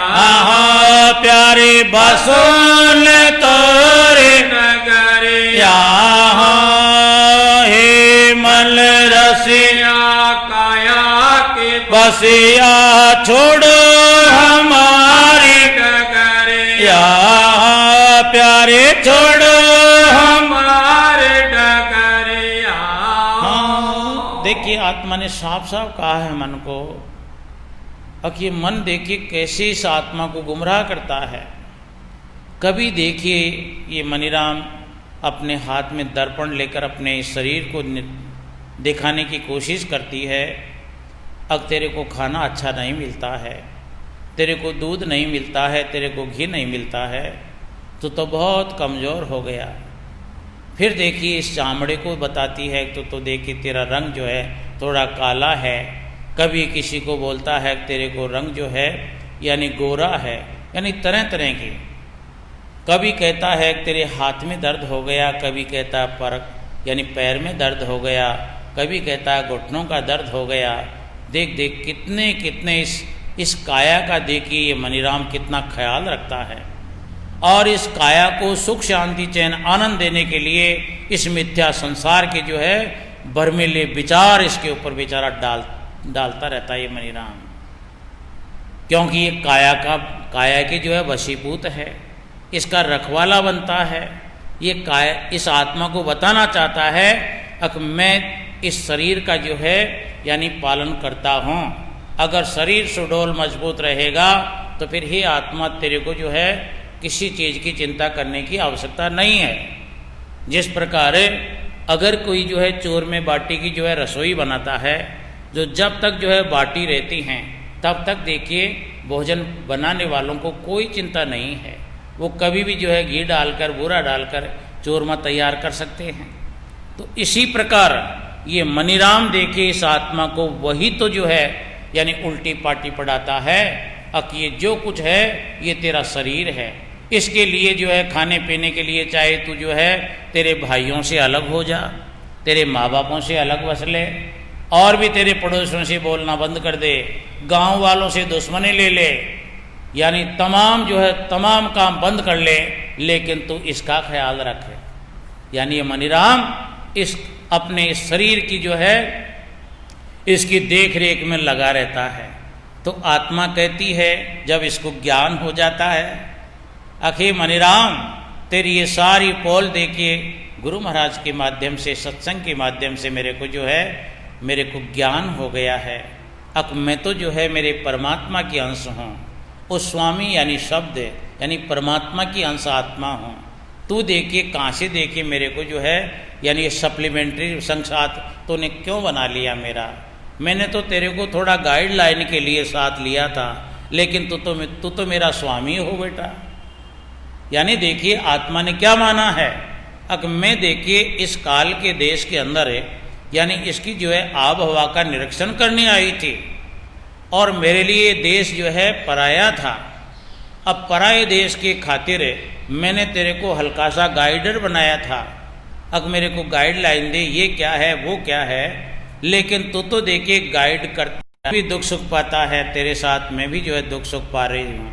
हाँ प्यारे बसोल तोरे नगरे, यहाँ हे मल रसिया काया के बसिया छोड़ो हमारी डगरे, यहाँ प्यारे छोड़ो हमारे डगरे। हाँ देखिए आत्मा ने साफ साफ कहा है मन को। अब ये मन देखिए कैसे इस आत्मा को गुमराह करता है। कभी देखिए ये मनीराम अपने हाथ में दर्पण लेकर अपने शरीर को दिखाने की कोशिश करती है, अब तेरे को खाना अच्छा नहीं मिलता है, तेरे को दूध नहीं मिलता है, तेरे को घी नहीं मिलता है, तो बहुत कमज़ोर हो गया। फिर देखिए इस चामड़े को बताती है तो देखिए तेरा रंग जो है थोड़ा काला है। कभी किसी को बोलता है तेरे को रंग जो है यानी गोरा है, यानी तरह तरह की। कभी कहता है तेरे हाथ में दर्द हो गया, कभी कहता है पर यानी पैर में दर्द हो गया, कभी कहता है घुटनों का दर्द हो गया। देख देख कितने कितने इस काया का देखिए ये मनीराम कितना ख्याल रखता है, और इस काया को सुख शांति चैन आनंद देने के लिए इस मिथ्या संसार के जो है बर्मीले विचार इसके ऊपर बेचारा डालता रहता है ये मनीराम, क्योंकि ये काया के जो है वशीभूत है, इसका रखवाला बनता है। ये काया इस आत्मा को बताना चाहता है कि मैं इस शरीर का जो है यानी पालन करता हूँ। अगर शरीर सुडौल मजबूत रहेगा तो फिर हे आत्मा तेरे को जो है किसी चीज़ की चिंता करने की आवश्यकता नहीं है। जिस प्रकार अगर कोई जो है चोर में बाटी की जो है रसोई बनाता है, जो जब तक जो है बाटी रहती हैं तब तक देखिए भोजन बनाने वालों को कोई चिंता नहीं है, वो कभी भी जो है घी डालकर बूरा डालकर चूरमा तैयार कर सकते हैं। तो इसी प्रकार ये मनीराम देखिए इस आत्मा को वही तो जो है यानी उल्टी पाटी पढ़ाता है कि ये जो कुछ है ये तेरा शरीर है, इसके लिए जो है खाने पीने के लिए चाहे तू जो है तेरे भाइयों से अलग हो जा, तेरे माँ बापों से अलग बस ले, और भी तेरे पड़ोसियों से बोलना बंद कर दे, गांव वालों से दुश्मनी ले ले, यानी तमाम जो है तमाम काम बंद कर ले, लेकिन तू इसका ख्याल रखे। यानी ये मनीराम इस अपने इस शरीर की जो है इसकी देख रेख में लगा रहता है। तो आत्मा कहती है जब इसको ज्ञान हो जाता है, अखे मनीराम तेरी ये सारी पोल देखिए गुरु महाराज के माध्यम से, सत्संग के माध्यम से मेरे को जो है मेरे को ज्ञान हो गया है। अब मैं तो जो है मेरे परमात्मा की अंश हूँ, उस स्वामी यानी शब्द यानी परमात्मा की अंश आत्मा हूँ। तू देखिए कहाँ से देखिए मेरे को जो है यानी ये सप्लीमेंट्री संसार तूने क्यों बना लिया मेरा। मैंने तो तेरे को थोड़ा गाइडलाइन के लिए साथ लिया था, लेकिन तू तो मेरा स्वामी हो बेटा। यानी देखिए आत्मा ने क्या माना है। अब मैं देखिए इस काल के देश के अंदर है, यानी इसकी जो है आब हवा का निरीक्षण करने आई थी, और मेरे लिए देश जो है पराया था। अब पराये देश के खातिर मैंने तेरे को हल्का सा गाइडर बनाया था। अब मेरे को गाइडलाइन दे, ये क्या है वो क्या है, लेकिन तू तो देखिए गाइड करता भी दुख सुख पाता है, तेरे साथ मैं भी जो है दुख सुख पा रही हूँ।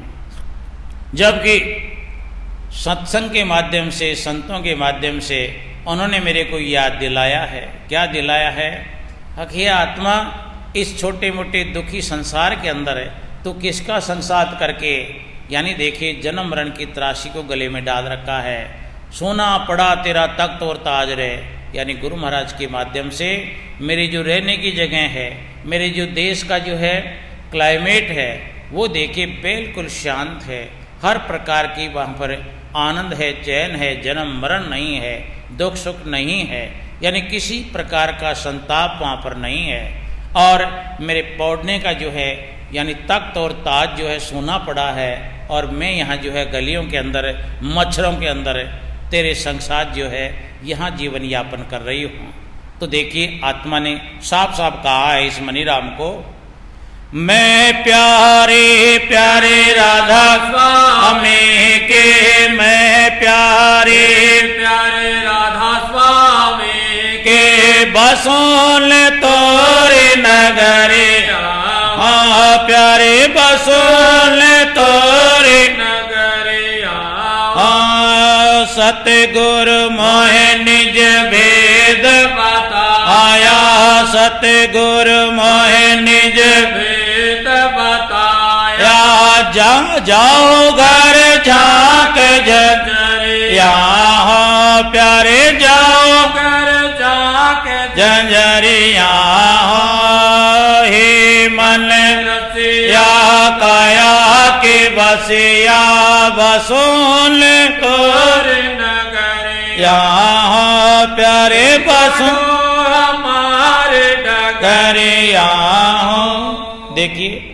जबकि सत्संग के माध्यम से, संतों के माध्यम से उन्होंने मेरे को याद दिलाया है। क्या दिलाया है? हक़ आत्मा इस छोटे मोटे दुखी संसार के अंदर है, तो किसका संसार करके यानी देखिए जन्म मरण की त्रासी को गले में डाल रखा है। सोना पड़ा तेरा तख्त और ताज रहे, यानी गुरु महाराज के माध्यम से मेरी जो रहने की जगह है, मेरे जो देश का जो है क्लाइमेट है, वो देखिए बिल्कुल शांत है। हर प्रकार की वहाँ पर आनंद है, चैन है, जन्म मरण नहीं है, दुख सुख नहीं है, यानी किसी प्रकार का संताप वहाँ पर नहीं है। और मेरे पौधने का जो है यानी तख्त और ताज जो है सोना पड़ा है, और मैं यहाँ जो है गलियों के अंदर मच्छरों के अंदर तेरे संसार जो है यहाँ जीवन यापन कर रही हूँ। तो देखिए आत्मा ने साफ साफ कहा है इस मनीराम को, मैं प्यारे प्यारे राधा स्वामी के, मैं प्यारे प्यारे राधा स्वामी के बसोल तोरे नगरे, हाँ प्यारे बसोल तोरे नगरे, हाँ सतगुरु मोहे निज भेद आया, सतगुरु मोहे निज भेद बताया, जाओ घर झांक जरे यहाँ प्यारे जाओ कर जाके जंजरिया, हे मन रसिया या काया के बसिया बसोल तोर नगरे, यहाँ प्यारे बसों हमारे डगरे। करिया। देखिए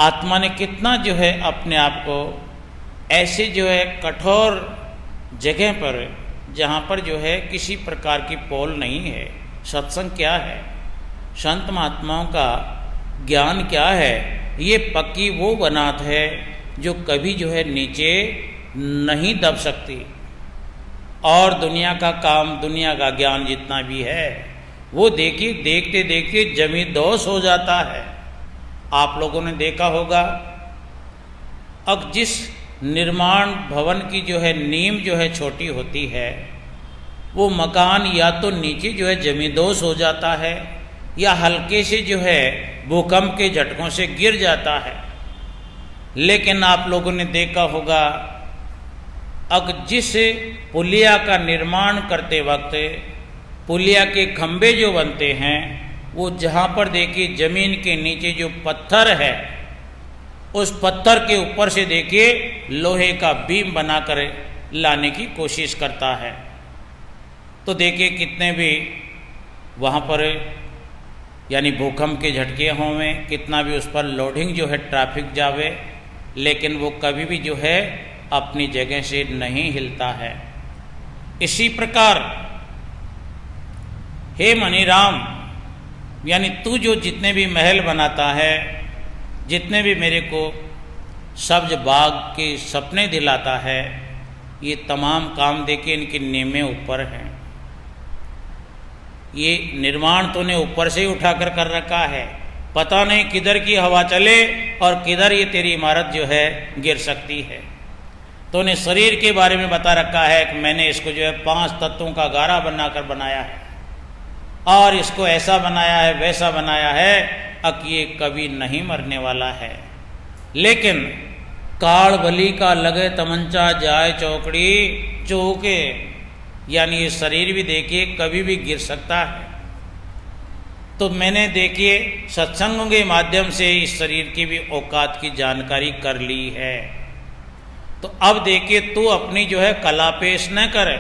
आत्मा ने कितना जो है अपने आप को ऐसे जो है कठोर जगह पर, जहाँ पर जो है किसी प्रकार की पोल नहीं है। सत्संग क्या है, संत महात्माओं का ज्ञान क्या है, ये पक्की वो बनात है जो कभी जो है नीचे नहीं दब सकती। और दुनिया का काम, दुनिया का ज्ञान जितना भी है वो देखिए देखते देखते जमीन दोष हो जाता है। आप लोगों ने देखा होगा, अब जिस निर्माण भवन की जो है नींव जो है छोटी होती है, वो मकान या तो नीचे जो है जमींदोज हो जाता है, या हल्के से जो है भूकंप के झटकों से गिर जाता है। लेकिन आप लोगों ने देखा होगा, अब जिस पुलिया का निर्माण करते वक्त पुलिया के खंभे जो बनते हैं, वो जहाँ पर देखिए जमीन के नीचे जो पत्थर है, उस पत्थर के ऊपर से देखिए लोहे का बीम बनाकर लाने की कोशिश करता है। तो देखिए कितने भी वहाँ पर यानी भूकंप के झटके होंगे, कितना भी उस पर लोडिंग जो है ट्रैफिक जावे, लेकिन वो कभी भी जो है अपनी जगह से नहीं हिलता है। इसी प्रकार हे मनीराम, यानी तू जो जितने भी महल बनाता है, जितने भी मेरे को सब्ज बाग के सपने दिलाता है, ये तमाम काम देके इनकी नींवें ऊपर हैं। ये निर्माण तूने ऊपर से ही उठाकर कर रखा है, पता नहीं किधर की हवा चले और किधर ये तेरी इमारत जो है गिर सकती है। तूने शरीर के बारे में बता रखा है कि मैंने इसको जो है 5 तत्वों का गारा बनाकर बनाया है और इसको ऐसा बनाया है वैसा बनाया है, अब ये कभी नहीं मरने वाला है। लेकिन काल बली का लगे तमंचा जाए चौकड़ी चौके, यानी ये शरीर भी देखिए कभी भी गिर सकता है। तो मैंने देखिए सत्संगों के माध्यम से इस शरीर की भी औकात की जानकारी कर ली है। तो अब देखिए तू अपनी जो है कला पेश न कर,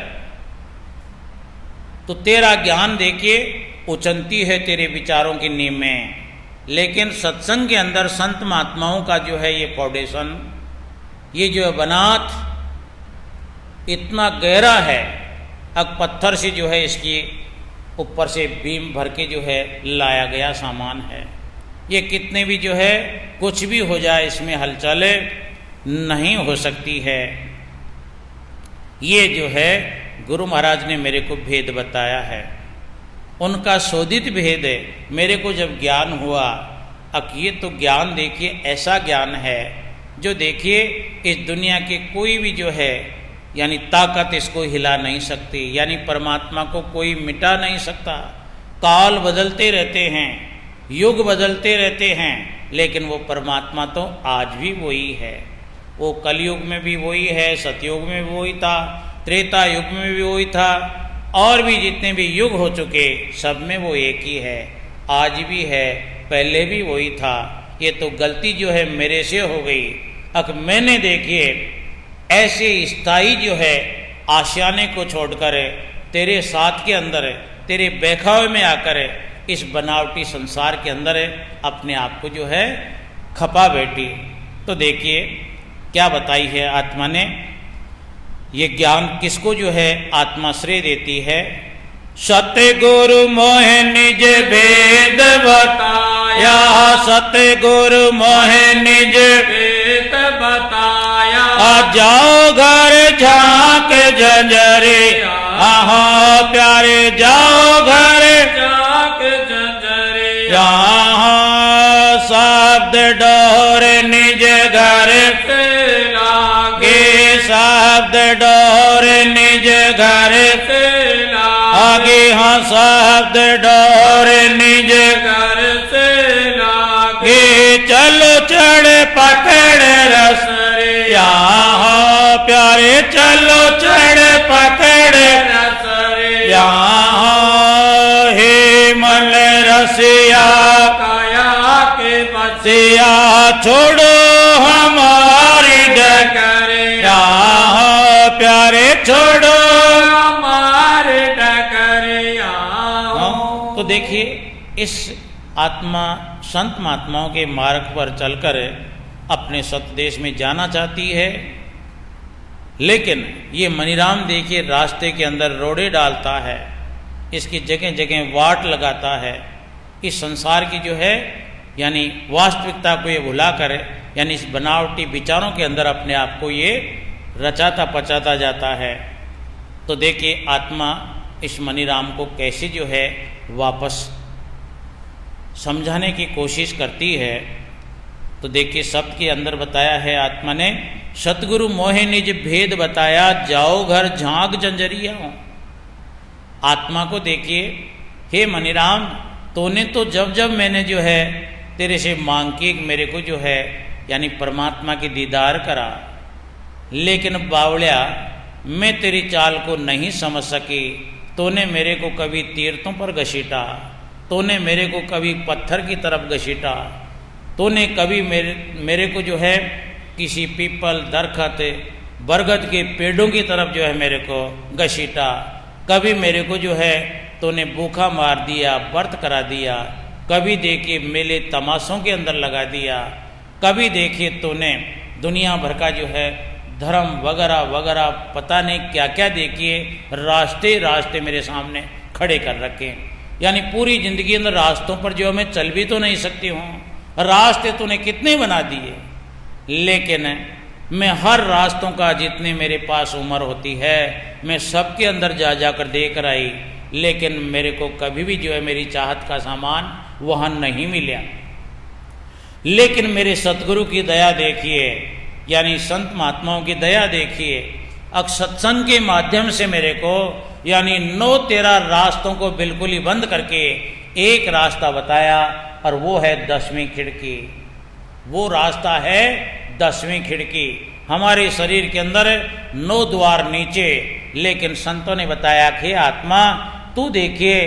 तो तेरा ज्ञान देखिए उचनती है तेरे विचारों की नींव में, लेकिन सत्संग के अंदर संत महात्माओं का जो है ये फाउंडेशन, ये जो है बनात इतना गहरा है, अब पत्थर से जो है इसकी ऊपर से बीम भर के जो है लाया गया सामान है। ये कितने भी जो है कुछ भी हो जाए इसमें हलचल नहीं हो सकती है। ये जो है गुरु महाराज ने मेरे को भेद बताया है, उनका शोधित भेद है। मेरे को जब ज्ञान हुआ, अब ये तो ज्ञान देखिए ऐसा ज्ञान है जो देखिए इस दुनिया के कोई भी जो है यानी ताकत इसको हिला नहीं सकती, यानी परमात्मा को कोई मिटा नहीं सकता। काल बदलते रहते हैं, युग बदलते रहते हैं, लेकिन वो परमात्मा तो आज भी वही है। वो कलयुग में भी वही है, सतयुग में भी वही था, त्रेता युग में भी वही था, और भी जितने भी युग हो चुके सब में वो एक ही है, आज भी है, पहले भी वही था। ये तो गलती जो है मेरे से हो गई। अब मैंने देखिए ऐसे स्थायी जो है आशियाने को छोड़कर तेरे साथ के अंदर तेरे बहकावे में आकर इस बनावटी संसार के अंदर अपने आप को जो है खपा बैठी। तो देखिए क्या बताई है आत्मा ने, ये ज्ञान किसको जो है आत्मा श्रेय देती है। सतगुरु मोहे निज भेद बताया, सतगुरु मोहे निज भेद बताया, जाओ घर झांक झंझरे, आहा प्यारे जाओ घर झांक झंझरे, यहाँ शब्द डोर निज घर से लागे, शब्द डोर निज घर से आगे, हाँ शब्द डोर निज घर से लागे, चलो चढ़ पकड़ रस यहाँ प्यारे, चलो चढ़ पकड़ रसरे, यहाँ हे मन रसिया काया के सिया छोड़ो हमारी डगरे, यहाँ प्यारे छोड़ो हमारे डगरिया। तो देखिए इस आत्मा संत महात्माओं के मार्ग पर चलकर अपने सतदेश में जाना चाहती है, लेकिन ये मनीराम देखिए रास्ते के अंदर रोड़े डालता है, इसकी जगह जगह वाट लगाता है। इस संसार की जो है यानी वास्तविकता को ये भुला कर यानी इस बनावटी विचारों के अंदर अपने आप को ये रचाता पचाता जाता है। तो देखिए आत्मा इस मनीराम को कैसे जो है वापस समझाने की कोशिश करती है। तो देखिए शब्द के अंदर बताया है आत्मा ने, सतगुरु मोहे निज भेद बताया, जाओ घर झांक जंजरिया। आत्मा को देखिए, हे मनीराम तूने तो जब जब मैंने जो है तेरे से मांग की मेरे को जो है यानी परमात्मा की दीदार करा, लेकिन बावड़िया मैं तेरी चाल को नहीं समझ सकी। तूने मेरे को कभी तीर्थों पर घसीटा, तूने मेरे को कभी पत्थर की तरफ घसीटा, तूने कभी मेरे को जो है किसी पीपल दरखत बरगद के पेड़ों की तरफ जो है मेरे को घसीटा, कभी मेरे को जो है तूने भूखा मार दिया, व्रत करा दिया, कभी देखिए मेले तमाशों के अंदर लगा दिया, कभी देखिए तूने दुनिया भर का जो है धर्म वगैरह वगैरह पता नहीं क्या क्या देखिए रास्ते रास्ते मेरे सामने खड़े कर रखे। यानी पूरी ज़िंदगी अंदर रास्तों पर जो मैं चल भी तो नहीं सकती हूँ, रास्ते तूने कितने बना दिए, लेकिन मैं हर रास्तों का जितने मेरे पास उम्र होती है मैं सबके अंदर जा जाकर देख कर आई लेकिन मेरे को कभी भी जो है मेरी चाहत का सामान वहाँ नहीं मिला। लेकिन मेरे सतगुरु की दया देखिए, यानी संत महात्माओं की दया देखिए, अब सत्संग के माध्यम से मेरे को यानी 9-13 रास्तों को बिल्कुल ही बंद करके एक रास्ता बताया, और वो है 10वीं खिड़की। वो रास्ता है 10वीं खिड़की। हमारे शरीर के अंदर 9 द्वार नीचे, लेकिन संतों ने बताया कि आत्मा तू देखिए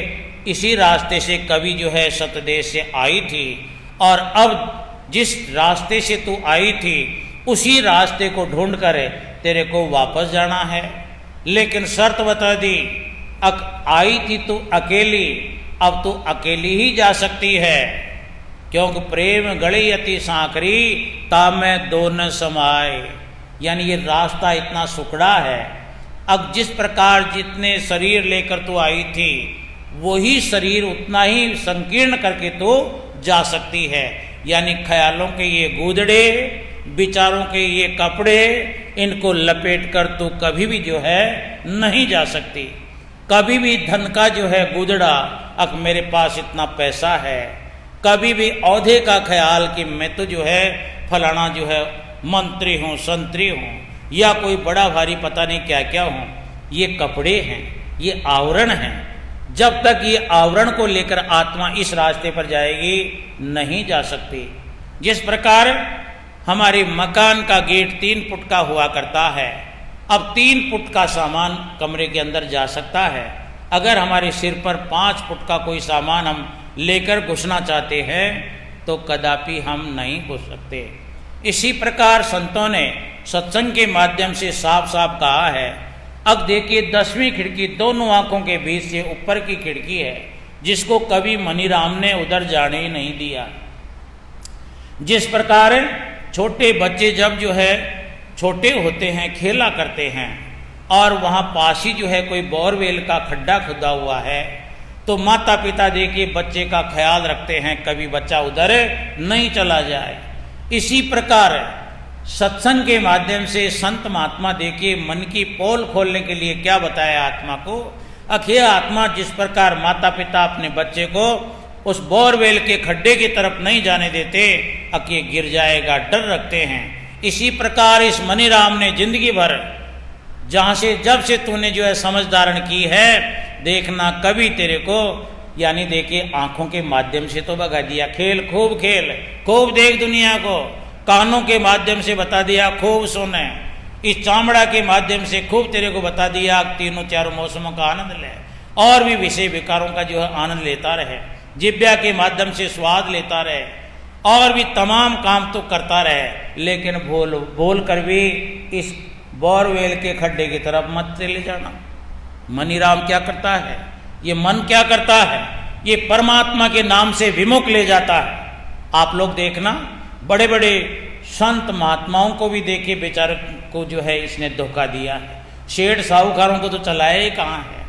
इसी रास्ते से कभी जो है सतदेश से आई थी, और अब जिस रास्ते से तू आई थी उसी रास्ते को ढूंढ कर तेरे को वापस जाना है। लेकिन शर्त बता दी, आई थी तू अकेली, अब तू अकेली ही जा सकती है, क्योंकि प्रेम गड़ी अति सांकरी तामे दो न समाए। यानी ये रास्ता इतना सुखड़ा है। अब जिस प्रकार जितने शरीर लेकर तू आई थी वही शरीर उतना ही संकीर्ण करके तू जा सकती है। यानी ख्यालों के ये गूदड़े, विचारों के ये कपड़े, इनको लपेट कर तू कभी भी जो है नहीं जा सकती। कभी भी धन का जो है गूदड़ा, अब मेरे पास इतना पैसा है, कभी भी औहदे का ख्याल कि मैं तो जो है फलाना जो है मंत्री हूँ, संतरी हूँ, या कोई बड़ा भारी पता नहीं क्या क्या हूँ, ये कपड़े हैं, ये आवरण हैं। जब तक ये आवरण को लेकर आत्मा इस रास्ते पर जाएगी नहीं जा सकती। जिस प्रकार हमारे मकान का गेट 3 फुट का हुआ करता है, अब 3 फुट का सामान कमरे के अंदर जा सकता है। अगर हमारे सिर पर 5 फुट का कोई सामान हम लेकर घुसना चाहते हैं तो कदापि हम नहीं घुस सकते। इसी प्रकार संतों ने सत्संग के माध्यम से साफ साफ कहा है। अब देखिए 10वीं खिड़की दोनों आंखों के बीच से ऊपर की खिड़की है, जिसको कभी मनीराम ने उधर जाने ही नहीं दिया। जिस प्रकार छोटे बच्चे जब जो है छोटे होते हैं, खेला करते हैं, और वहाँ पास ही जो है कोई बोरवेल का खड्डा खुदा हुआ है, तो माता पिता देखिए बच्चे का ख्याल रखते हैं कभी बच्चा उधर नहीं चला जाए। इसी प्रकार सत्संग के माध्यम से संत महात्मा देखिए मन की पोल खोलने के लिए क्या बताया आत्मा को। अखिया आत्मा जिस प्रकार माता पिता अपने बच्चे को उस बोरवेल के खड्डे की तरफ नहीं जाने देते, अके गिर जाएगा डर रखते हैं, इसी प्रकार इस मनीराम ने जिंदगी भर जहाँ से जब से तूने जो है समझ धारण की है, देखना कभी तेरे को यानी देखिए आंखों के माध्यम से तो भगा दिया, खेल खूब देख दुनिया को, कानों के माध्यम से बता दिया खूब सुने, इस चामड़ा के माध्यम से खूब तेरे को बता दिया तीनों चारों मौसमों का आनंद ले, और भी विषय विकारों का जो है आनंद लेता रहे, जिब्या के माध्यम से स्वाद लेता रहे, और भी तमाम काम तो करता रहे, लेकिन बोल कर भी इस बोरवेल के खड्डे की तरफ मत ले जाना। मनीराम क्या करता है, ये मन क्या करता है, ये परमात्मा के नाम से विमुख ले जाता है। आप लोग देखना बड़े बड़े संत महात्माओं को भी देखिए बेचारे को जो है इसने धोखा दिया है। शेठ साहूकारों को तो चलाया ही कहाँ है,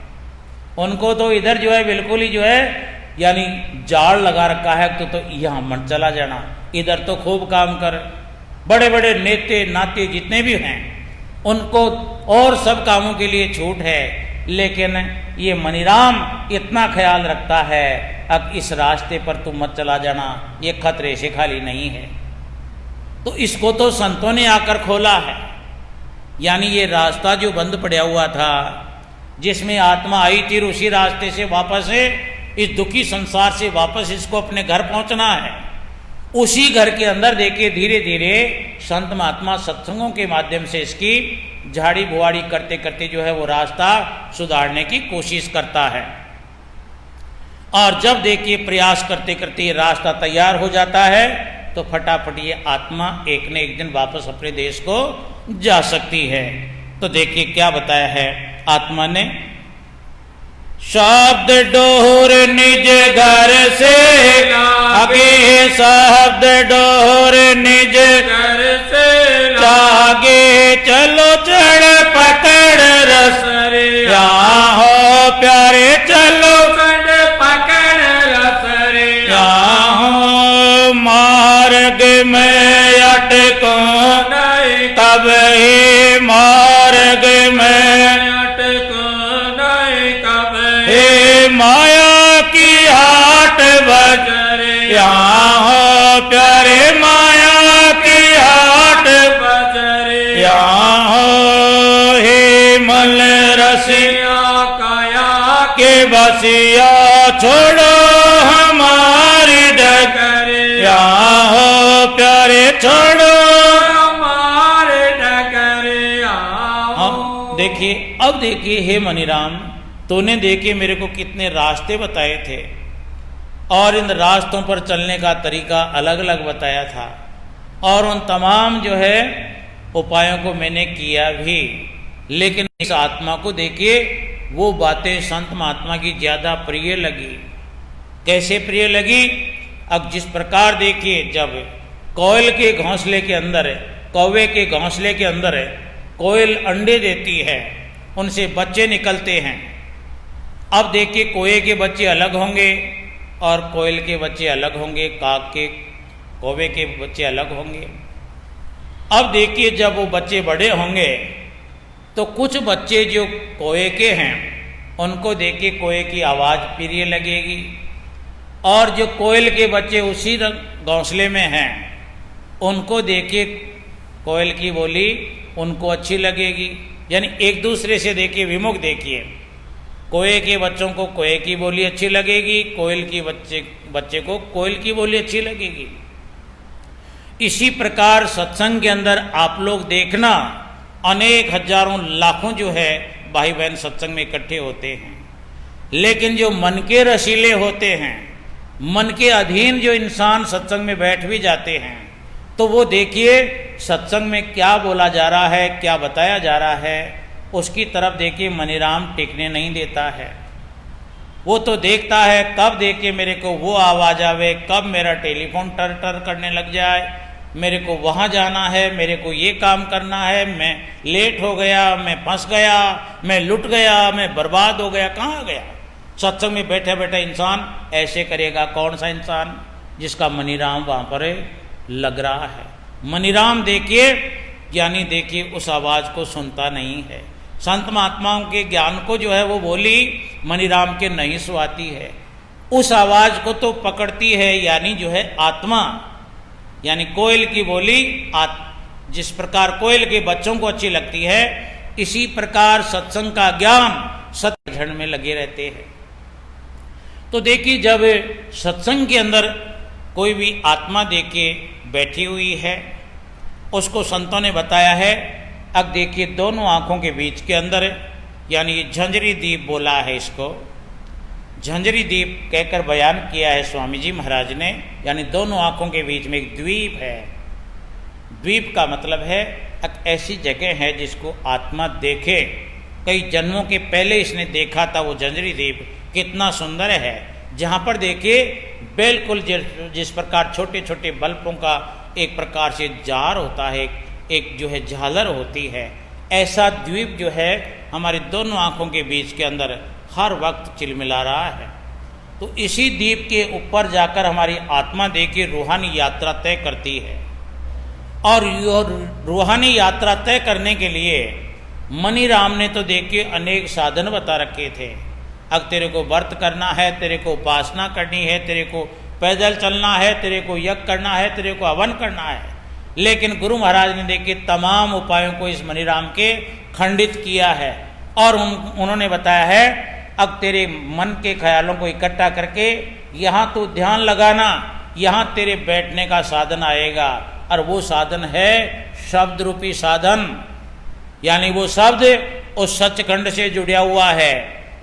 उनको तो इधर जो है बिल्कुल ही जो है यानी जाल लगा रखा है, तो यहाँ मत चला जाना, इधर तो खूब काम कर। बड़े बड़े नेते नाते जितने भी हैं उनको और सब कामों के लिए छूट है, लेकिन ये मनीराम इतना ख्याल रखता है अब इस रास्ते पर तुम मत चला जाना, ये खतरे से खाली नहीं है। तो इसको तो संतों ने आकर खोला है। यानी ये रास्ता जो बंद पड़ा हुआ था, जिसमें आत्मा आई थी, उसी रास्ते से वापस इस दुखी संसार से वापस इसको अपने घर पहुंचना है। उसी घर के अंदर देखिए धीरे धीरे संत महात्मा सत्संगों के माध्यम से इसकी झाड़ी बुआड़ी करते करते जो है वो रास्ता सुधारने की कोशिश करता है। और जब देखिए प्रयास करते करते ये रास्ता तैयार हो जाता है, तो फटाफट ये आत्मा एक न एक दिन वापस अपने देश को जा सकती है। तो देखिए क्या बताया है आत्मा ने, शब्द डोर निज घर से आगे, शब्द डोर निज घर से लागे, चलो चढ़ पकड़ रस रे यहाँ हो प्यारे, चलो चढ़ पकड़ रस रे यहाँ हो मार्ग में अटको, नहीं तब ही मार्ग में अटको नहीं कब हे रसिया काया के बसिया छोड़ो हमारी डगरिया हो प्यारे छोड़ो हमारे डगरिया। देखिए, अब देखिए हे मनीराम, तूने देखिए मेरे को कितने रास्ते बताए थे और इन रास्तों पर चलने का तरीका अलग अलग बताया था और उन तमाम जो है उपायों को मैंने किया भी, लेकिन इस आत्मा को देखिए वो बातें संत महात्मा की ज़्यादा प्रिय लगी। कैसे प्रिय लगी? अब जिस प्रकार देखिए, जब कोयल के घोंसले के अंदर है, कौवे के घोंसले के अंदर है, कोयल अंडे देती है, उनसे बच्चे निकलते हैं। अब देखिए कोए के बच्चे अलग होंगे और कोयल के बच्चे अलग होंगे, काक के कौवे के बच्चे अलग होंगे। अब देखिए जब वो बच्चे बड़े होंगे तो कुछ बच्चे जो कोए के हैं उनको देखिए कोए की आवाज़ प्रिय लगेगी और जो कोयल के बच्चे उसी घोंसले में हैं उनको देखिए कोयल की बोली उनको अच्छी लगेगी। यानी एक दूसरे से देखिए विमुख। देखिए कोए के बच्चों को कोए की बोली अच्छी लगेगी, कोयल की बच्चे को कोयल की बोली अच्छी लगेगी। इसी प्रकार सत्संग के अंदर आप लोग देखना अनेक हजारों लाखों जो है भाई बहन सत्संग में इकट्ठे होते हैं, लेकिन जो मन के रसीले होते हैं, मन के अधीन जो इंसान सत्संग में बैठ भी जाते हैं, तो वो देखिए सत्संग में क्या बोला जा रहा है, क्या बताया जा रहा है, उसकी तरफ देखिए मनीराम टिकने नहीं देता है। वो तो देखता है कब देखिए मेरे को वो आवाज़ आवे, कब मेरा टेलीफोन टर टर करने लग जाए, मेरे को वहाँ जाना है, मेरे को ये काम करना है, मैं लेट हो गया, मैं फंस गया, मैं लुट गया, मैं बर्बाद हो गया, कहाँ गया। सत्संग में बैठे बैठे इंसान ऐसे करेगा। कौन सा इंसान? जिसका मनीराम वहाँ पर लग रहा है। मनीराम देखिए ज्ञानी देखिए उस आवाज़ को सुनता नहीं है। संत महात्माओं के ज्ञान को जो है वो बोली मनीराम के नहीं सुहाती है, उस आवाज़ को तो पकड़ती है यानी जो है आत्मा, यानी कोयल की बोली। जिस प्रकार कोयल के बच्चों को अच्छी लगती है, इसी प्रकार सत्संग का ज्ञान सत्य झड़ में लगे रहते हैं। तो देखिए जब सत्संग के अंदर कोई भी आत्मा देखिए बैठी हुई है, उसको संतों ने बताया है। अब देखिए दोनों आँखों के बीच के अंदर यानी झंझरी द्वीप बोला है, इसको झंझरी द्वीप कहकर बयान किया है स्वामी जी महाराज ने। यानी दोनों आँखों के बीच में एक द्वीप है। द्वीप का मतलब है एक ऐसी जगह है जिसको आत्मा देखे। कई जन्मों के पहले इसने देखा था वो झंझरी द्वीप कितना सुंदर है, जहाँ पर देखिए बिल्कुल जिस प्रकार छोटे छोटे बल्बों का एक प्रकार से जार होता है, एक जो है झालर होती है, ऐसा द्वीप जो है हमारे दोनों आँखों के बीच के अंदर हर वक्त चिलमिला रहा है। तो इसी द्वीप के ऊपर जाकर हमारी आत्मा देखिए रूहानी यात्रा तय करती है। और रूहानी यात्रा तय करने के लिए मनीराम ने तो देखिए अनेक साधन बता रखे थे। अब तेरे को व्रत करना है, तेरे को उपासना करनी है, तेरे को पैदल चलना है, तेरे को यज्ञ करना है, तेरे को हवन करना है। लेकिन गुरु महाराज ने देखिए तमाम उपायों को इस मनीराम के खंडित किया है और उन्होंने बताया है अब तेरे मन के ख्यालों को इकट्ठा करके यहाँ तो ध्यान लगाना, यहाँ तेरे बैठने का साधन आएगा और वो साधन है शब्द रूपी साधन। यानी वो शब्द उस सचखंड से जुड़ा हुआ है,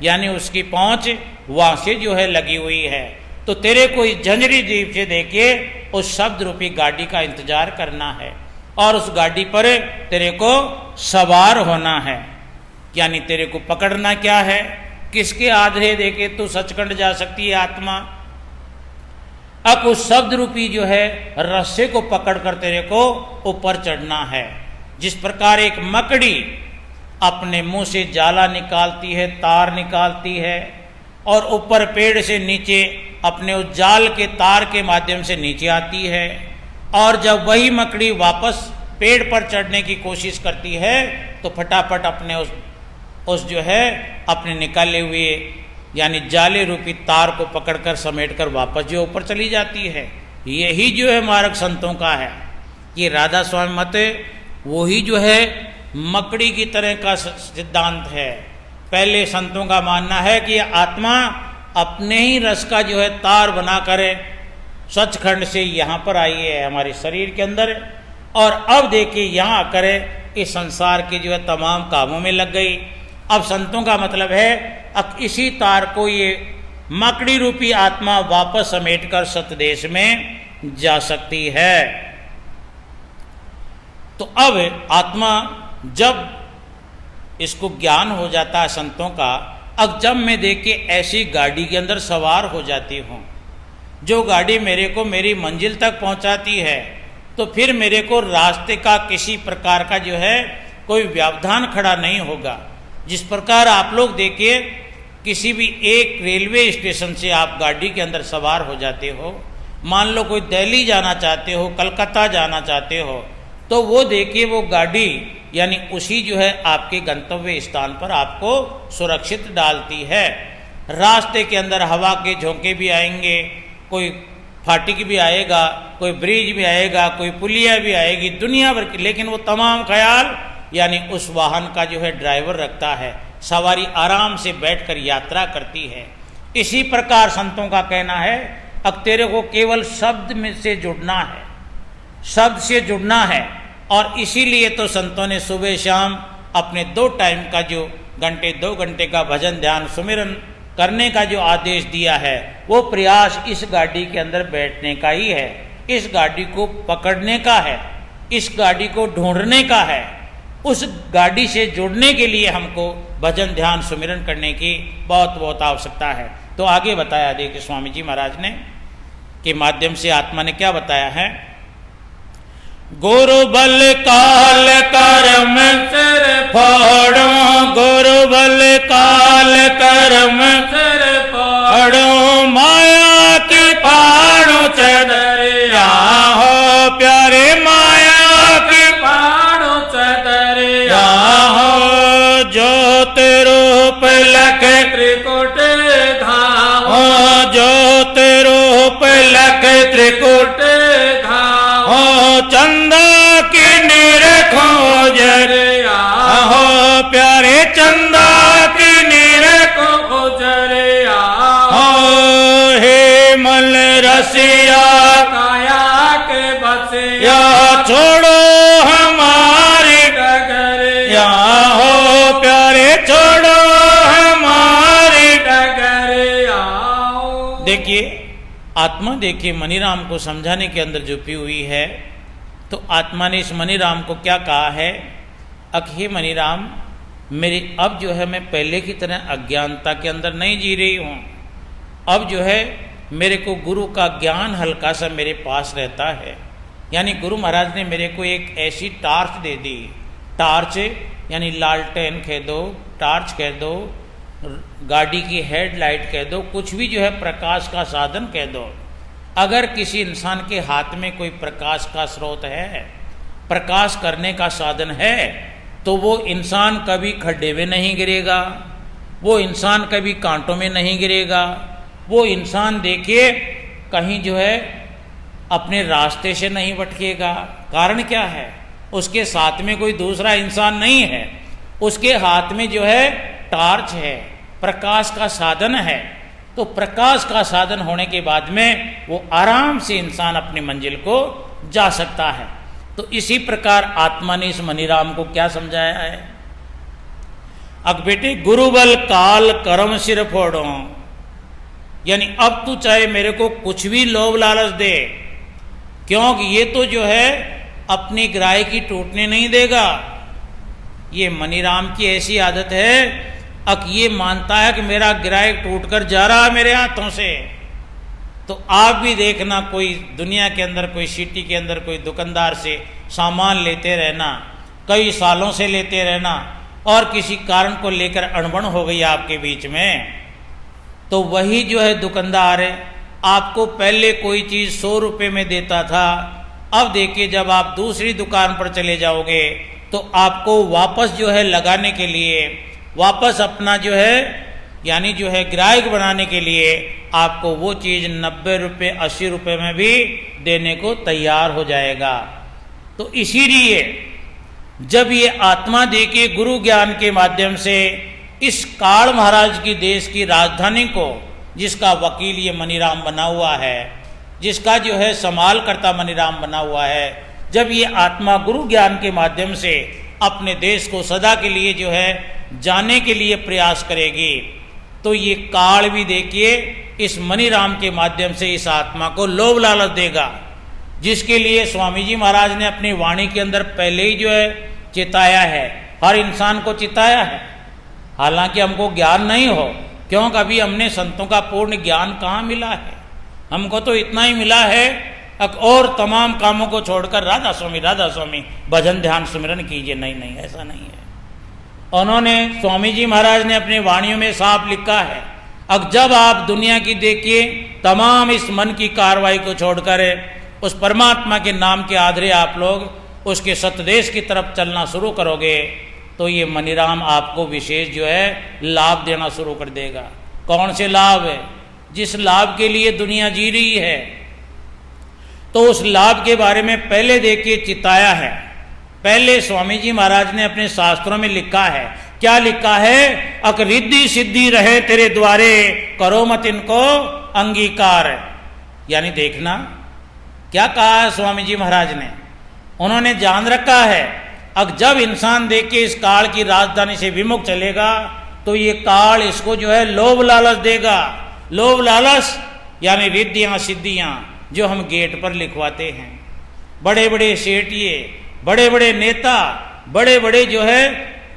यानी उसकी पहुँच वहाँ से जो है लगी हुई है। तो तेरे को इस झंझरी द्वीप से देखिए उस शब्द रूपी गाड़ी का इंतजार करना है और उस गाड़ी पर तेरे को सवार होना है। यानी तेरे को पकड़ना क्या है, किसके आधे देके तू सचखंड जा सकती है आत्मा। अब उस शब्द रूपी जो है रस्से को पकड़कर तेरे को ऊपर चढ़ना है। जिस प्रकार एक मकड़ी अपने मुंह से जाला निकालती है, तार निकालती है और ऊपर पेड़ से नीचे अपने उस जाल के तार के माध्यम से नीचे आती है, और जब वही मकड़ी वापस पेड़ पर चढ़ने की कोशिश करती है तो फटाफट अपने उस जो है अपने निकाले हुए यानी जाले रूपी तार को पकड़कर समेटकर वापस जो ऊपर चली जाती है। यही जो है मार्ग संतों का है। ये राधा स्वामी मत वही जो है मकड़ी की तरह का सिद्धांत है पहले संतों का मानना है कि आत्मा अपने ही रस का जो है तार बना करे सचखंड से यहाँ पर आई है हमारे शरीर के अंदर, और अब देखिए यहाँ करे इस संसार के जो है तमाम कामों में लग गई। अब संतों का मतलब है अब इसी तार को ये मकड़ी रूपी आत्मा वापस समेटकर सतदेश में जा सकती है। तो अब आत्मा जब इसको ज्ञान हो जाता है संतों का, अब जब मैं देखिए ऐसी गाड़ी के अंदर सवार हो जाती हूँ जो गाड़ी मेरे को मेरी मंजिल तक पहुँचाती है, तो फिर मेरे को रास्ते का किसी प्रकार का जो है कोई व्यवधान खड़ा नहीं होगा। जिस प्रकार आप लोग देखिए किसी भी एक रेलवे स्टेशन से आप गाड़ी के अंदर सवार हो जाते हो, मान लो कोई दिल्ली जाना चाहते हो, कलकत्ता जाना चाहते हो, तो वो देखिए वो गाड़ी यानी उसी जो है आपके गंतव्य स्थान पर आपको सुरक्षित डालती है। रास्ते के अंदर हवा के झोंके भी आएंगे, कोई फाटक भी आएगा, कोई ब्रिज भी आएगा, कोई पुलिया भी आएगी, दुनिया भर की, लेकिन वो तमाम ख्याल यानी उस वाहन का जो है ड्राइवर रखता है, सवारी आराम से बैठकर यात्रा करती है। इसी प्रकार संतों का कहना है अब तेरे को केवल शब्द में से जुड़ना है, शब्द से जुड़ना है। और इसीलिए तो संतों ने सुबह शाम अपने 2 टाइम का जो 2 घंटे का भजन ध्यान सुमिरन करने का जो आदेश दिया है, वो प्रयास इस गाड़ी के अंदर बैठने का ही है, इस गाड़ी को पकड़ने का है, इस गाड़ी को ढूंढने का है। उस गाड़ी से जुड़ने के लिए हमको भजन ध्यान सुमिरन करने की बहुत बहुत आवश्यकता है। तो आगे बताया देखिए स्वामी जी महाराज ने के माध्यम से आत्मा ने क्या बताया है, गुरु बल काल कर्म सिर फाड़ो, गुरु बल काल कर्म सिर फाड़ो, माया की फाड़ो चदरिया हो प्यारे, माया की पाड़ो चदरिया हो ज्योत रूप लख त्रिकुट धाम हो, ज्योत रूप लख त्रिकुट धाम हो, चंदा की निरखो जरिया हो प्यारे, चंदा की निरखो गुजरिया हो, हे मल रसिया काया के बसिया या छोड़ो हमारी डगरिया या हो प्यारे, छोड़ो हमारी। डगरिया देखिए आत्मा देखिए मनीराम को समझाने के अंदर जुटी हुई है। तो आत्मा ने इस मनीराम को क्या कहा है, अखे मनीराम मेरी अब जो है मैं पहले की तरह अज्ञानता के अंदर नहीं जी रही हूँ, अब जो है मेरे को गुरु का ज्ञान हल्का सा मेरे पास रहता है। यानी गुरु महाराज ने मेरे को एक ऐसी टार्च दे दी, टार्च यानी लालटेन कह दो, टार्च कह दो, गाड़ी की हेडलाइट कह दो, कुछ भी जो है प्रकाश का साधन कह दो। अगर किसी इंसान के हाथ में कोई प्रकाश का स्रोत है, प्रकाश करने का साधन है, तो वो इंसान कभी खड्डे में नहीं गिरेगा, वो इंसान कभी कांटों में नहीं गिरेगा, वो इंसान देखिए कहीं जो है अपने रास्ते से नहीं भटकेगा। कारण क्या है, उसके साथ में कोई दूसरा इंसान नहीं है, उसके हाथ में जो है टार्च है, प्रकाश का साधन है। तो प्रकाश का साधन होने के बाद में वो आराम से इंसान अपनी मंजिल को जा सकता है। तो इसी प्रकार आत्मा ने इस मनीराम को क्या समझाया है, अब बेटे गुरु बल काल कर्म सिर फोड़ो, यानी अब तू चाहे मेरे को कुछ भी लोभ लालच दे, क्योंकि ये तो जो है अपनी ग्राही की टूटने नहीं देगा। ये मनीराम की ऐसी आदत है, अब ये मानता है कि मेरा ग्राहक टूटकर जा रहा है मेरे हाथों से। तो आप भी देखना, कोई दुनिया के अंदर, कोई सिटी के अंदर कोई दुकानदार से सामान लेते रहना, कई सालों से लेते रहना, और किसी कारण को लेकर अनबन हो गई आपके बीच में, तो वही जो है दुकानदार है आपको पहले कोई चीज़ 100 रुपये में देता था, अब देखिए जब आप दूसरी दुकान पर चले जाओगे तो आपको वापस जो है लगाने के लिए, वापस अपना जो है यानी जो है ग्राहक बनाने के लिए आपको वो चीज़ 90 रुपये 80 रुपये में भी देने को तैयार हो जाएगा। तो इसीलिए जब ये आत्मा देखिए गुरु ज्ञान के माध्यम से इस काल महाराज की देश की राजधानी को, जिसका वकील ये मनीराम बना हुआ है, जिसका जो है संभाल करता मनीराम बना हुआ है, जब ये आत्मा गुरु ज्ञान के माध्यम से अपने देश को सदा के लिए जो है जाने के लिए प्रयास करेगी, तो ये काल भी देखिए इस मनीराम के माध्यम से इस आत्मा को लोभ लालच देगा, जिसके लिए स्वामी जी महाराज ने अपनी वाणी के अंदर पहले ही जो है चिताया है, हर इंसान को चिताया है। हालांकि हमको ज्ञान नहीं हो, क्यों कभी हमने संतों का पूर्ण ज्ञान कहाँ मिला है, हमको तो इतना ही मिला है और तमाम कामों को छोड़कर राधा स्वामी भजन ध्यान सुमिरन कीजिए। नहीं, ऐसा नहीं है। उन्होंने स्वामी जी महाराज ने अपनी वाणियों में साफ लिखा है, अब जब आप दुनिया की देखिए तमाम इस मन की कार्रवाई को छोड़कर उस परमात्मा के नाम के आधारे आप लोग उसके सतदेश की तरफ चलना शुरू करोगे, तो ये मनीराम आपको विशेष जो है लाभ देना शुरू कर देगा। कौन से लाभ है? जिस लाभ के लिए दुनिया जी रही है, तो उस लाभ के बारे में पहले देखिए चिताया है। पहले स्वामी जी महाराज ने अपने शास्त्रों में लिखा है, क्या लिखा है? अक रिद्धि सिद्धि रहे तेरे द्वारे, करो मत इनको अंगीकार। यानी देखना क्या कहा है स्वामी जी महाराज ने, उन्होंने जान रखा है अब जब इंसान देखिए इस काल की राजधानी से विमुख चलेगा, तो ये काल इसको जो है लोभ लालच देगा। लोभ लालच यानी रिद्धियां सिद्धियां जो हम गेट पर लिखवाते हैं, बड़े बड़े सेठिए, बड़े बड़े नेता, बड़े बड़े जो है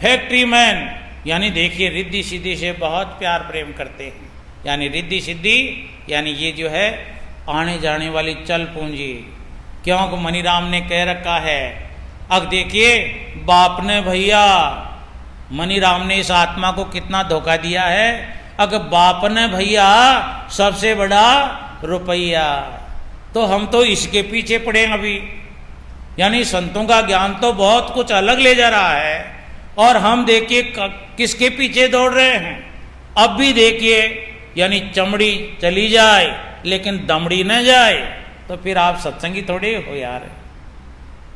फैक्ट्री मैन, यानी देखिए रिद्धि सिद्धि से बहुत प्यार प्रेम करते हैं। यानी रिद्धि सिद्धि यानी ये जो है आने जाने वाली चल पूंजी, क्योंकि मनीराम ने कह रखा है। अब देखिए बाप ने भैया मनीराम ने इस आत्मा को कितना धोखा दिया है। अगर बाप ने भैया सबसे बड़ा रुपया, तो हम तो इसके पीछे पड़े अभी। यानी संतों का ज्ञान तो बहुत कुछ अलग ले जा रहा है, और हम देखिए किसके पीछे दौड़ रहे हैं। अब भी देखिए यानी चमड़ी चली जाए लेकिन दमड़ी न जाए, तो फिर आप सत्संगी थोड़े हो यार।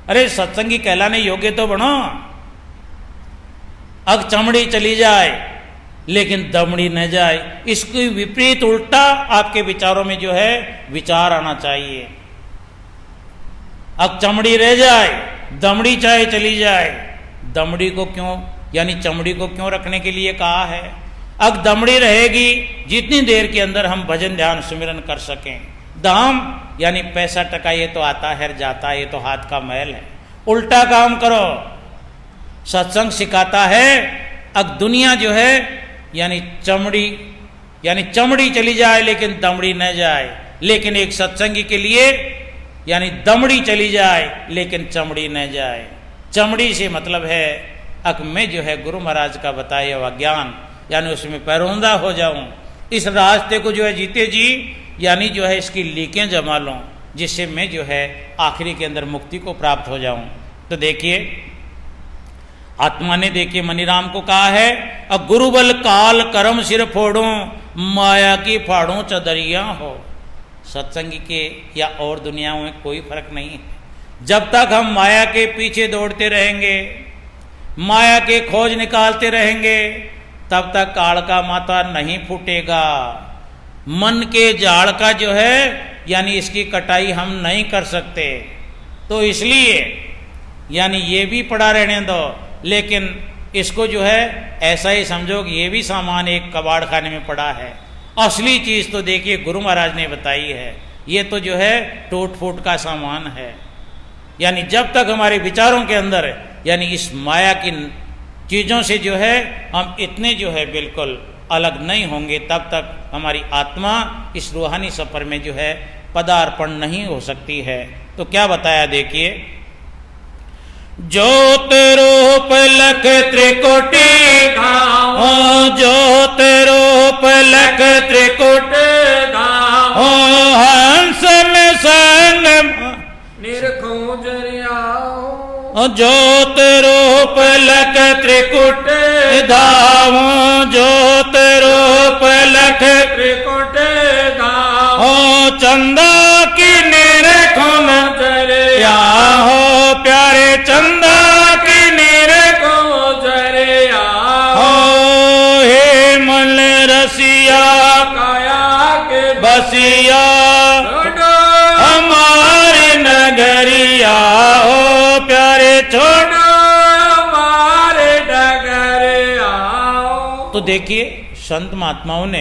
अरे सत्संगी कहलाने योग्य तो बनो। अब चमड़ी चली जाए लेकिन दमड़ी न जाए, इसके विपरीत उल्टा आपके विचारों में जो है विचार आना चाहिए। अब चमड़ी रह जाए, दमड़ी चाहे चली जाए। दमड़ी को क्यों यानी चमड़ी को क्यों रखने के लिए कहा है? अब दमड़ी रहेगी जितनी देर के अंदर हम भजन ध्यान सुमिरन कर सकें। दाम यानी पैसा टका ये तो आता है जाता है, ये तो हाथ का मैल है। उल्टा काम करो। सत्संग सिखाता है अब दुनिया जो है यानी चमड़ी चली जाए लेकिन दमड़ी न जाए, लेकिन एक सत्संगी के लिए यानी दमड़ी चली जाए लेकिन चमड़ी न जाए। चमड़ी से मतलब है अक मैं जो है गुरु महाराज का बताया हुआ ज्ञान यानी उसमें पैरोंदा हो जाऊं, इस रास्ते को जो है जीते जी यानी जो है इसकी लीकें जमा लूं, जिससे मैं जो है आखिरी के अंदर मुक्ति को प्राप्त हो जाऊं। तो देखिए आत्मा ने देखिए मनीराम को कहा है, अब गुरुबल काल करम सिर फोड़ो, माया की फाड़ो चदरिया हो। सत्संगी के या और दुनियाओं में कोई फर्क नहीं है। जब तक हम माया के पीछे दौड़ते रहेंगे, माया के खोज निकालते रहेंगे, तब तक काल का माथा नहीं फूटेगा। मन के जाल का जो है यानी इसकी कटाई हम नहीं कर सकते। तो इसलिए यानी ये भी पड़ा रहने दो, लेकिन इसको जो है ऐसा ही समझो कि ये भी सामान एक कबाड़ खाने में पड़ा है। असली चीज़ तो देखिए गुरु महाराज ने बताई है, ये तो जो है टूट फूट का सामान है। यानी जब तक हमारे विचारों के अंदर यानी इस माया की चीज़ों से जो है हम इतने जो है बिल्कुल अलग नहीं होंगे, तब तक हमारी आत्मा इस रूहानी सफ़र में जो है पदार्पण नहीं हो सकती है। तो क्या बताया देखिए, ज्योत रूप लख त्रिकोटि धाम, ज्योत रूप लख त्रिकोटि धाम, हंस में संग निरखो जरियाओ, ज्योत रूप लख त्रिकुट धाम, ज्योत रूप लख त्रिकुट धाम, चंदा की निरखो जरिया हो प्यारे चंदा की निरखो को जरिया हो, तो देखिए संत महात्माओं ने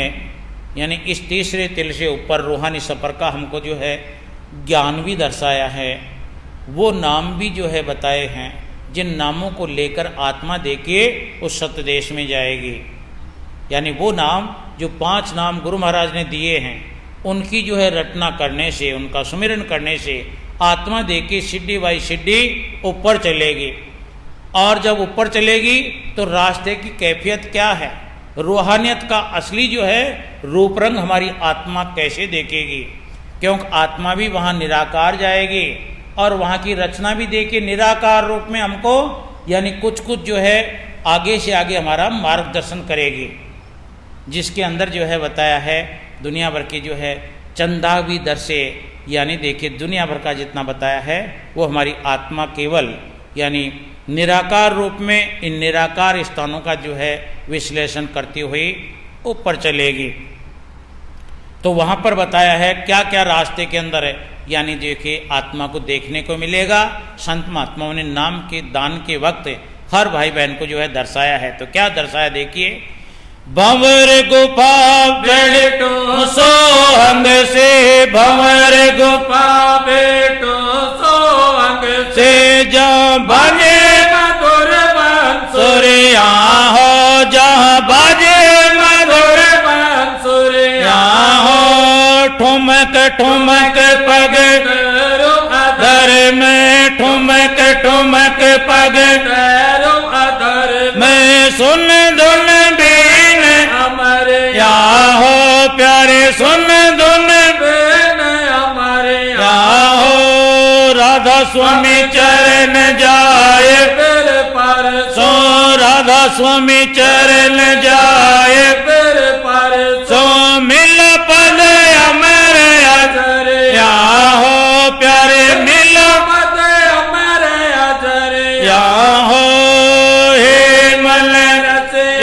यानी इस तीसरे तिल से ऊपर रूहानी सफ़र का हमको जो है ज्ञान भी दर्शाया है, वो नाम भी जो है बताए हैं जिन नामों को लेकर आत्मा देके उस सत्य देश में जाएगी। यानी वो नाम जो 5 नाम गुरु महाराज ने दिए हैं उनकी जो है रटना करने से, उनका सुमिरन करने से आत्मा देके सीढ़ी बाई सीढ़ी ऊपर चलेगी। और जब ऊपर चलेगी तो रास्ते की कैफियत क्या है, रूहानियत का असली जो है रूप रंग हमारी आत्मा कैसे देखेगी, क्योंकि आत्मा भी वहाँ निराकार जाएगी और वहाँ की रचना भी देके निराकार रूप में हमको यानी कुछ कुछ जो है आगे से आगे हमारा मार्गदर्शन करेगी। जिसके अंदर जो है बताया है दुनिया भर की जो है चंदा भी दर से, यानी देखिए दुनिया भर का जितना बताया है वो हमारी आत्मा केवल यानी निराकार रूप में इन निराकार स्थानों का जो है विश्लेषण करती हुई ऊपर चलेगी। तो वहाँ पर बताया है क्या क्या रास्ते के अंदर है, यानी देखिए आत्मा को देखने को मिलेगा। संत महात्माओं ने नाम के दान के वक्त हर भाई बहन को जो है दर्शाया है। तो क्या दर्शाया देखिए, भंवर गुफा बेटो सोहंग से, भंवर गुफा बेटो सोहंग से जहाँ बाजे मधुर सूर्या हो, जहाँ बाजे मधुर बांसुरिया हो, ठुमक ठुमक पग दर में, ठुमक ठुमक पग मैं सुन धुन बीन हमारे या हो प्यारे, सुन धुन बेन हमारे या हो, राधा स्वामी चरण जाए फिर पर सो, राधा स्वामी चरण जाए फिर पर सो, मिल पद अमर या हो प्यारे, मिल पद हमारे अजरे या हो, हे मन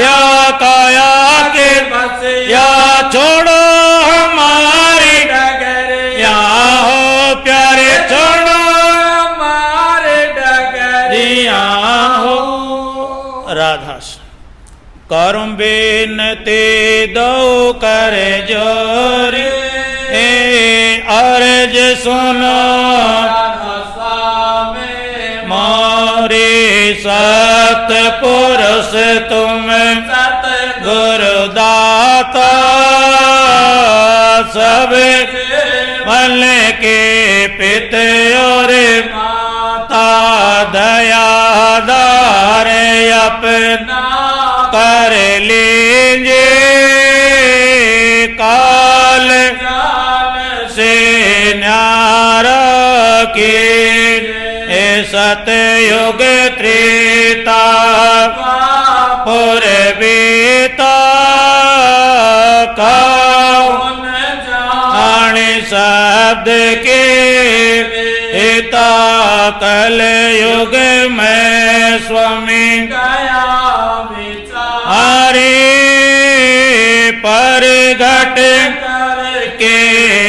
या काया के बसे या छोड़ो हमारी डगरे या हो प्यारे, छोड़ो हमारे डगरे या हो। राधा करुं बिनती दो कर जोरी, अर्ज सुनो मोरी, सतपुरुष तुम गुरुदाता, सब मल के पित और माता, दयादार अपना कर लीजिए काल से न्यारा की, सतयुग त्रेता पूर्वीता कौन जाने शब्द के हिता, कल युग में स्वामी गया विचार हरे पर घट के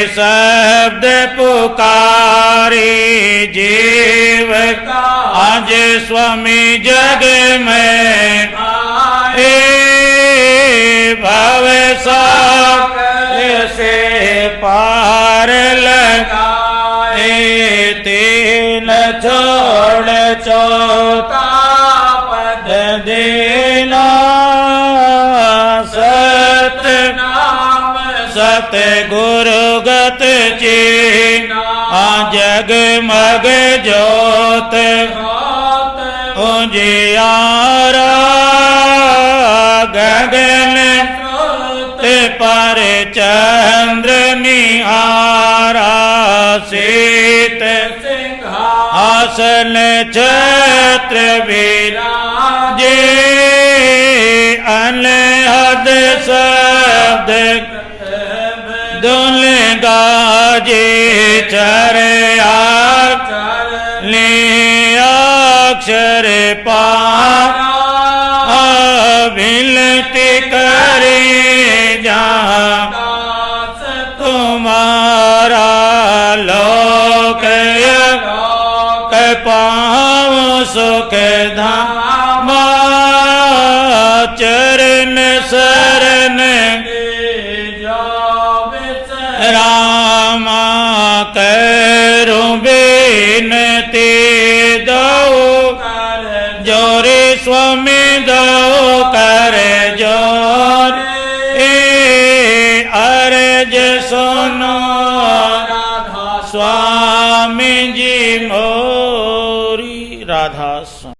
शब्द पुकारे, जीव आज स्वामी जग में आए, भव सागर से पार लगाए, तीन छोड़ चौथा पद देना, सत नाम सत गुरुगत चीना, जगमग ज्योत उजियारा, गगन पर चंद्र निहारा, शीत आसन छत्र विराजे, अनहद शब्द दुल गाजे, चरया ले अक्षर पारा, विनती करे जहाँ तुम्हारा लोक पाँव सुख धामा, चरण जोरे स्वामी दो कर जो